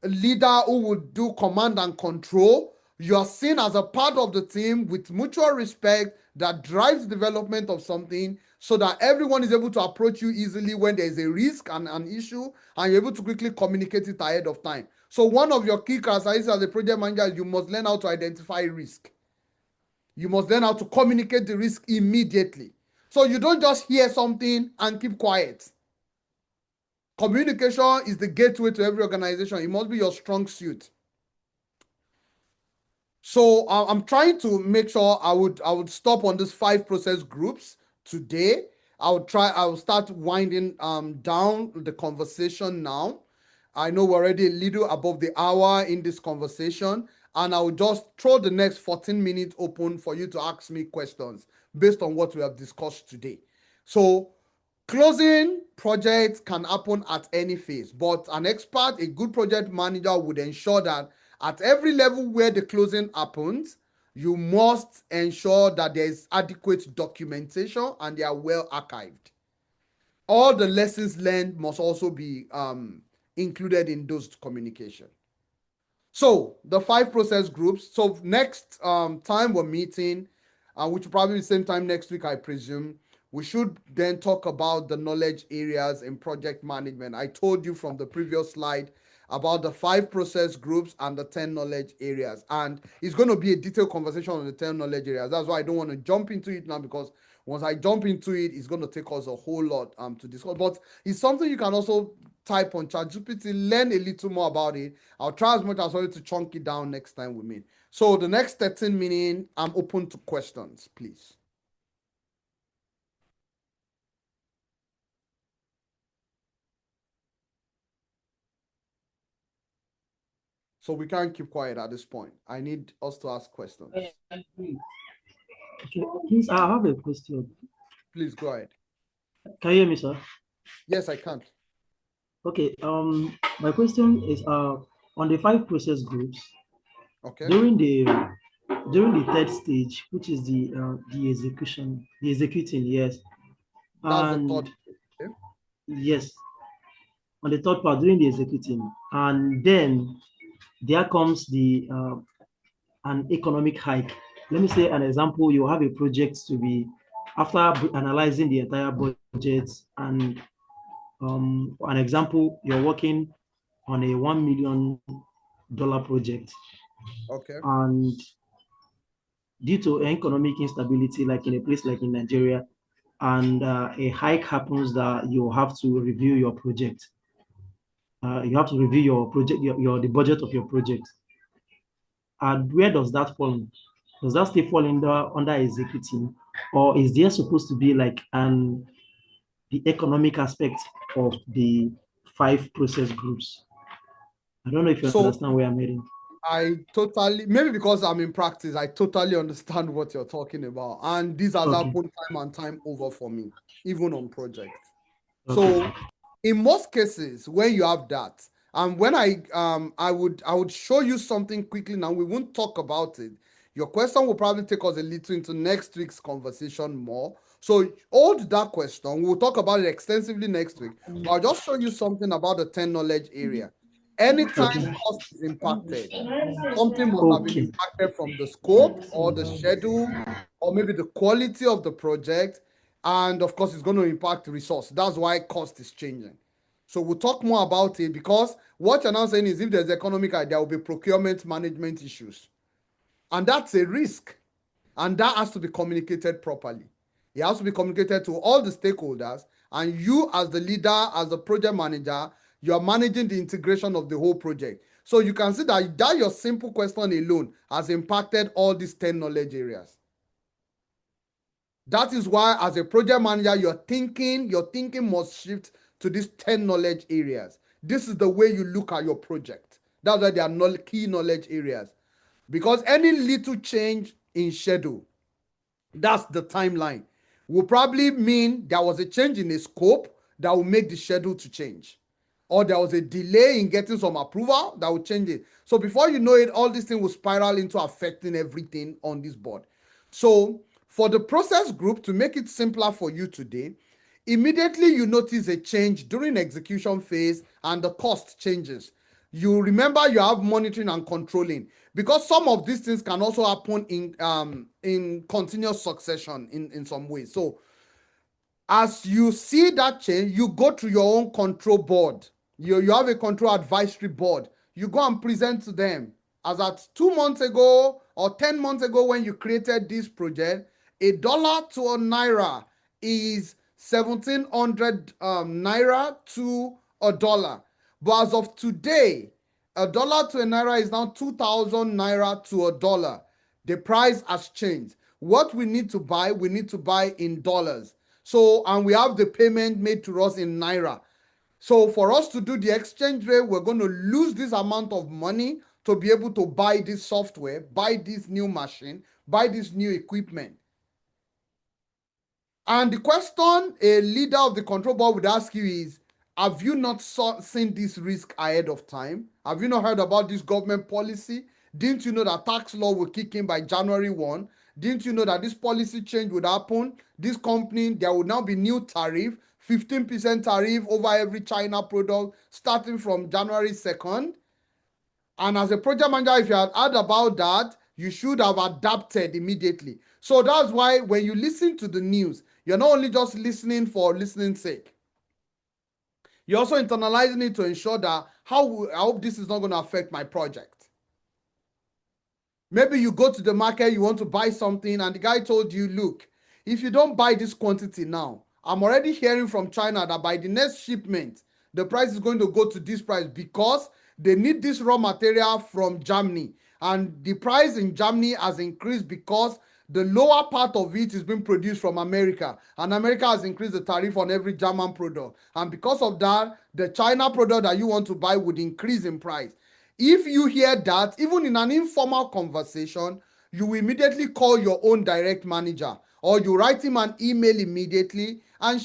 leader who would do command and control, you are seen as a part of the team with mutual respect that drives development of something so that everyone is able to approach you easily when there is a risk and an issue, and you're able to quickly communicate it ahead of time. So one of your key characteristics as a project manager is you must learn how to identify risk. You must learn how to communicate the risk immediately. So you don't just hear something and keep quiet. Communication is the gateway to every organization. It must be your strong suit. So I'm trying to make sure I would stop on these 5 process groups today. I will start winding down the conversation now. I know we're already a little above the hour in this conversation, and I will just throw the next 14 minutes open for you to ask me questions based on what we have discussed today. So closing projects can happen at any phase, but an expert, a good project manager, would ensure that at every level where the closing happens, you must ensure that there is adequate documentation and they are well archived. All the lessons learned must also be included in those communication. So the 5 process groups. So next time we're meeting, which will probably be the same time next week, I presume, we should then talk about the knowledge areas in project management. I told you from the previous slide about the 5 process groups and the 10 knowledge areas. And it's going to be a detailed conversation on the 10 knowledge areas. That's why I don't want to jump into it now, because once I jump into it, it's going to take us a whole lot to discuss. But it's something you can also type on ChatGPT, learn a little more about it. I'll try as much as possible to chunk it down next time we meet. So the next 13 minutes, I'm open to questions, please. So we can't keep quiet at this point. I need us to ask questions. Okay, please, I have a question. Please go ahead. Can you hear me, sir? Yes, I can. Okay, my question is on the 5 process groups, Okay. during the third stage, which is the executing, yes. That's the And third. Okay. yes, on the third part, during the executing, and then there comes the an economic hike. Let me say an example. You have a project to be, after analyzing the entire budget, and for an example, you're working on a $1 million project, Okay. and due to economic instability, like in a place like in Nigeria, and a hike happens, that you have to review your project. You have to review your project, the budget of your project. And where does that fall? Does that still fall under executing, or is there supposed to be like the economic aspect of the 5 process groups? I don't know if you So understand where I'm heading. I totally, maybe because I'm in practice, I totally understand what you're talking about. And this has Okay. happened time and time over for me, even on projects. Okay. So in most cases, when you have that, and when I would show you something quickly now, we won't talk about it. Your question will probably take us a little into next week's conversation more. So hold that question. We'll talk about it extensively next week. But I'll just show you something about the 10 knowledge area. Anytime Okay. cost is impacted, something must have been impacted from the scope or the schedule or maybe the quality of the project. And of course, it's going to impact the resource. That's why cost is changing. So we'll talk more about it, because what you're now saying is if there's economic, there will be procurement management issues. And that's a risk. And that has to be communicated properly. It has to be communicated to all the stakeholders. And you, as the leader, as the project manager, you are managing the integration of the whole project. So you can see that your simple question alone has impacted all these 10 knowledge areas. That is why, as a project manager, your thinking must shift to these 10 knowledge areas. This is the way you look at your project. That's why they are key knowledge areas. Because any little change in schedule, that's the timeline, will probably mean there was a change in the scope that will make the schedule to change. Or there was a delay in getting some approval that will change it. So before you know it, all these things will spiral into affecting everything on this board. So for the process group, to make it simpler for you today, immediately you notice a change during execution phase and the cost changes. You remember you have monitoring and controlling, because some of these things can also happen in continuous succession in some ways. So as you see that change, you go to your own control board. You have a control advisory board. You go and present to them. As at 2 months ago or 10 months ago, when you created this project, $1 to a naira is 1,700 naira to a dollar. But as of today, $1 to a naira is now 2,000 naira to a dollar. The price has changed. What we need to buy in dollars. So, and we have the payment made to us in naira. So for us to do the exchange rate, we're going to lose this amount of money to be able to buy this software, buy this new machine, buy this new equipment. And the question a leader of the control board would ask you is, have you not seen this risk ahead of time? Have you not heard about this government policy? Didn't you know that tax law will kick in by January 1? Didn't you know that this policy change would happen? This company, there will now be new tariff, 15% tariff over every China product starting from January 2nd. And as a project manager, if you had heard about that, you should have adapted immediately. So that's why when you listen to the news, you're not only just listening for listening's sake. You're also internalizing it to ensure that I hope this is not going to affect my project. Maybe you go to the market, you want to buy something, and the guy told you, look, if you don't buy this quantity now, I'm already hearing from China that by the next shipment, the price is going to go to this price because they need this raw material from Germany. And the price in Germany has increased because the lower part of it is being produced from America. And America has increased the tariff on every German product. And because of that, the China product that you want to buy would increase in price. If you hear that, even in an informal conversation, you will immediately call your own direct manager, or you write him an email immediately and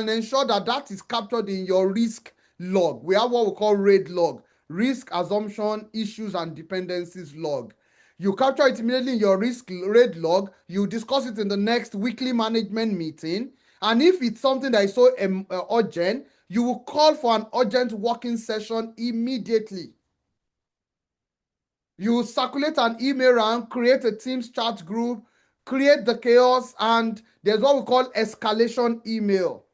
ensure that that is captured in your risk log. We have what we call RAID log, risk assumption, issues and dependencies log. You capture it immediately in your risk RAID log. You discuss it in the next weekly management meeting. And if it's something that is so urgent, you will call for an urgent working session immediately. You circulate an email around, create a Teams chat group, create the chaos, and there's what we call escalation email.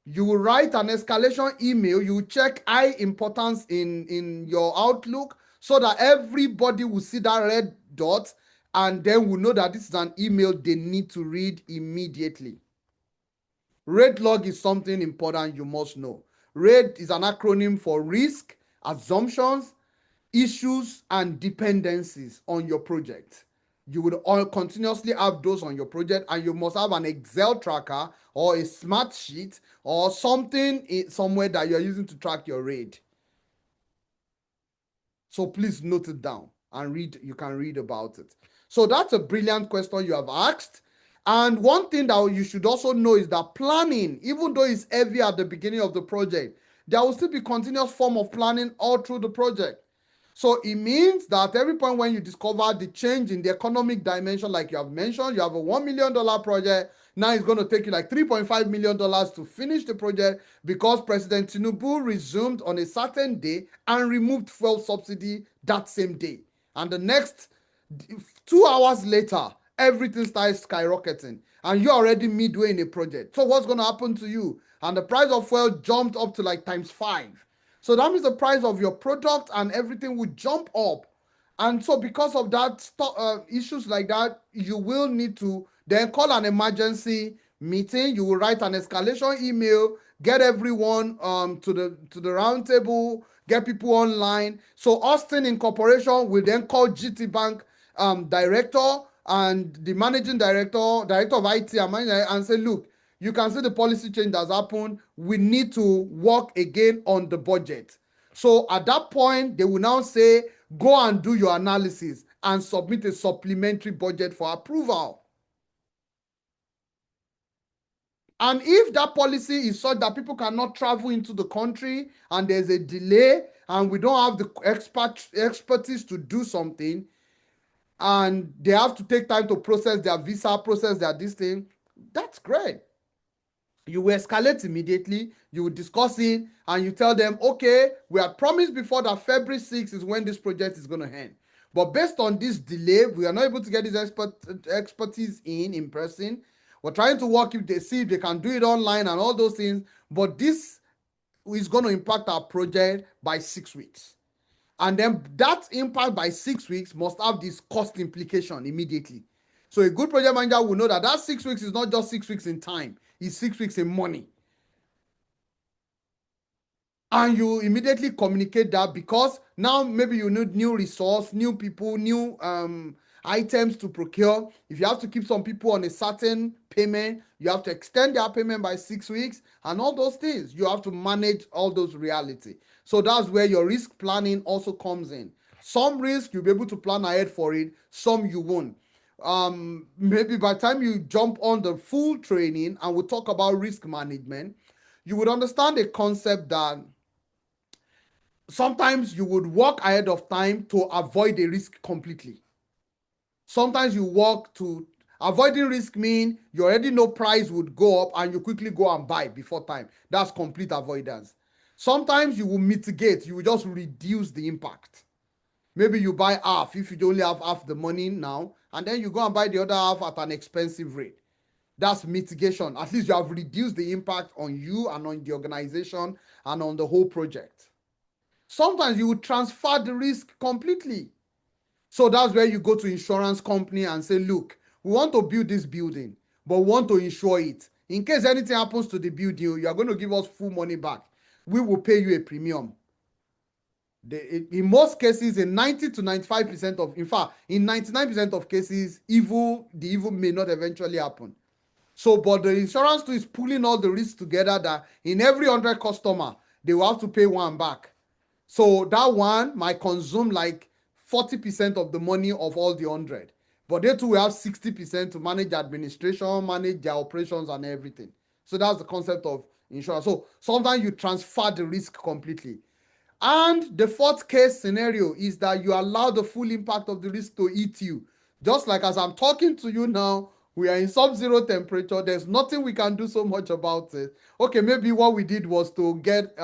You will write an escalation email, you check high importance in your Outlook so that everybody will see that red dot and then will know that this is an email they need to read immediately. RAID log is something important you must know. RAID is an acronym for risk, assumptions, issues, and dependencies on your project. You would all continuously have those on your project, and you must have an Excel tracker or a smart sheet or something somewhere that you're using to track your RAID. So please note it down and read. You can read about it. So that's a brilliant question you have asked. And one thing that you should also know is that planning, even though it's heavy at the beginning of the project, there will still be continuous form of planning all through the project. So it means that at every point when you discover the change in the economic dimension, like you have mentioned, you have a $1 million project. Now it's going to take you like $3.5 million to finish the project because President Tinubu resumed on a certain day and removed fuel subsidy that same day. And the next 2 hours later, everything starts skyrocketing and you're already midway in a project. So what's going to happen to you? And the price of fuel jumped up to like ×5. So that means the price of your product and everything will jump up. And so because of that, issues like that, you will need to then call an emergency meeting. You will write an escalation email, get everyone to the round table, get people online. So Austin Incorporation will then call GT Bank director and the managing director of IT and say, look, you can see the policy change that's happened. We need to work again on the budget. So at that point, they will now say, go and do your analysis and submit a supplementary budget for approval. And if that policy is such that people cannot travel into the country and there's a delay and we don't have the expertise to do something, and they have to take time to process their visa, process their this thing, that's great. You will escalate immediately, you will discuss it, and you tell them, okay, we had promised before that February 6th is when this project is going to end. But based on this delay, we are not able to get this expertise in person. We're trying to work if they see if they can do it online and all those things. But this is going to impact our project by 6 weeks. And then that impact by 6 weeks must have this cost implication immediately. So a good project manager will know that that 6 weeks is not just 6 weeks in time, it's 6 weeks in money. And you immediately communicate that, because now maybe you need new resource, new people, new items to procure. If you have to keep some people on a certain payment, you have to extend their payment by 6 weeks, and all those things. You have to manage all those reality. So that's where your risk planning also comes in. Some risk you'll be able to plan ahead for it, some you won't. Maybe by the time you jump on the full training and we'll talk about risk management, you would understand a concept that sometimes you would work ahead of time to avoid a risk completely. Sometimes you work to avoiding risk mean you already know price would go up and you quickly go and buy before time. That's complete avoidance. Sometimes you will mitigate, you will just reduce the impact. Maybe you buy half if you only have half the money now, and then you go and buy the other half at an expensive rate. That's mitigation. At least you have reduced the impact on you and on the organization and on the whole project. Sometimes you will transfer the risk completely. So that's where you go to insurance company and say, look, we want to build this building, but we want to insure it. In case anything happens to the building, you are going to give us full money back. We will pay you a premium. In most cases, in 90 to 95% of, in fact, in 99% of cases, the evil may not eventually happen. So, but the insurance too is pulling all the risks together that in every 100 customer, they will have to pay one back. So that one might consume like 40% of the money of all the 100. But they too will have 60% to manage administration, manage their operations and everything. So that's the concept of insurance. So sometimes you transfer the risk completely. And the fourth case scenario is that you allow the full impact of the risk to eat you. Just like as I'm talking to you now, we are in sub-zero temperature. There's nothing we can do so much about it. Okay, maybe what we did was to get,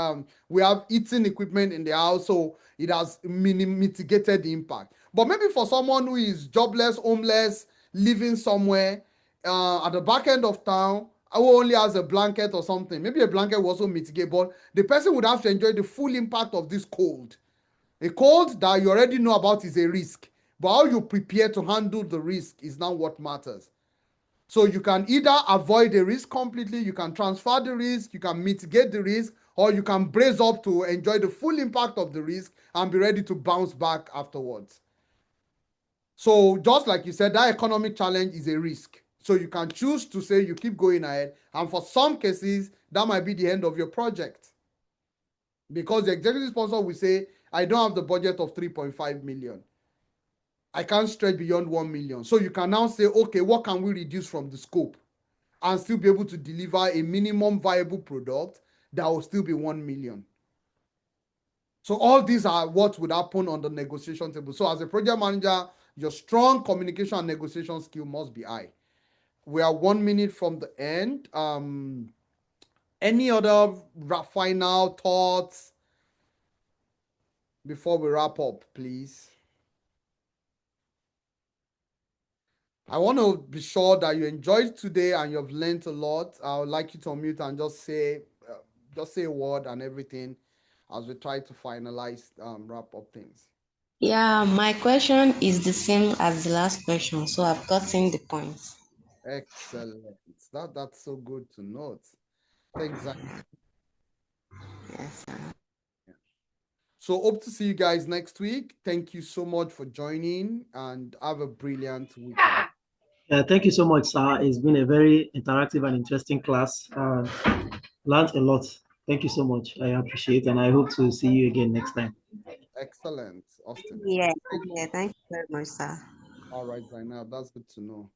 we have heating equipment in the house, so it has mitigated the impact. But maybe for someone who is jobless, homeless, living somewhere at the back end of town, who only has a blanket or something, maybe a blanket will also mitigate, but the person would have to enjoy the full impact of this cold. A cold that you already know about is a risk, but how you prepare to handle the risk is now what matters. So you can either avoid the risk completely, you can transfer the risk, you can mitigate the risk, or you can brace up to enjoy the full impact of the risk and be ready to bounce back afterwards. So just like you said, that economic challenge is a risk. So you can choose to say you keep going ahead, and for some cases, that might be the end of your project. Because the executive sponsor will say, I don't have the budget of 3.5 million. I can't stretch beyond 1 million. So you can now say, okay, what can we reduce from the scope and still be able to deliver a minimum viable product that will still be 1 million. So all these are what would happen on the negotiation table. So as a project manager, your strong communication and negotiation skill must be high. We are 1 minute from the end. Any other final thoughts before we wrap up, please? I want to be sure that you enjoyed today and you've learned a lot. I would like you to unmute and just say a word and everything as we try to finalize, wrap up things. Yeah, my question is the same as the last question, so I've gotten the points. Excellent. That's so good to note. Thanks. Yes, sir. So hope to see you guys next week. Thank you so much for joining and have a brilliant weekend. Thank you so much, sir. It's been a very interactive and interesting class. Learned a lot. Thank you so much. I appreciate it, and I hope to see you again next time. Excellent, Austin. Yeah, thank you very much, sir. All right, Zainab, that's good to know.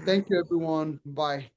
Thank you, everyone. Bye.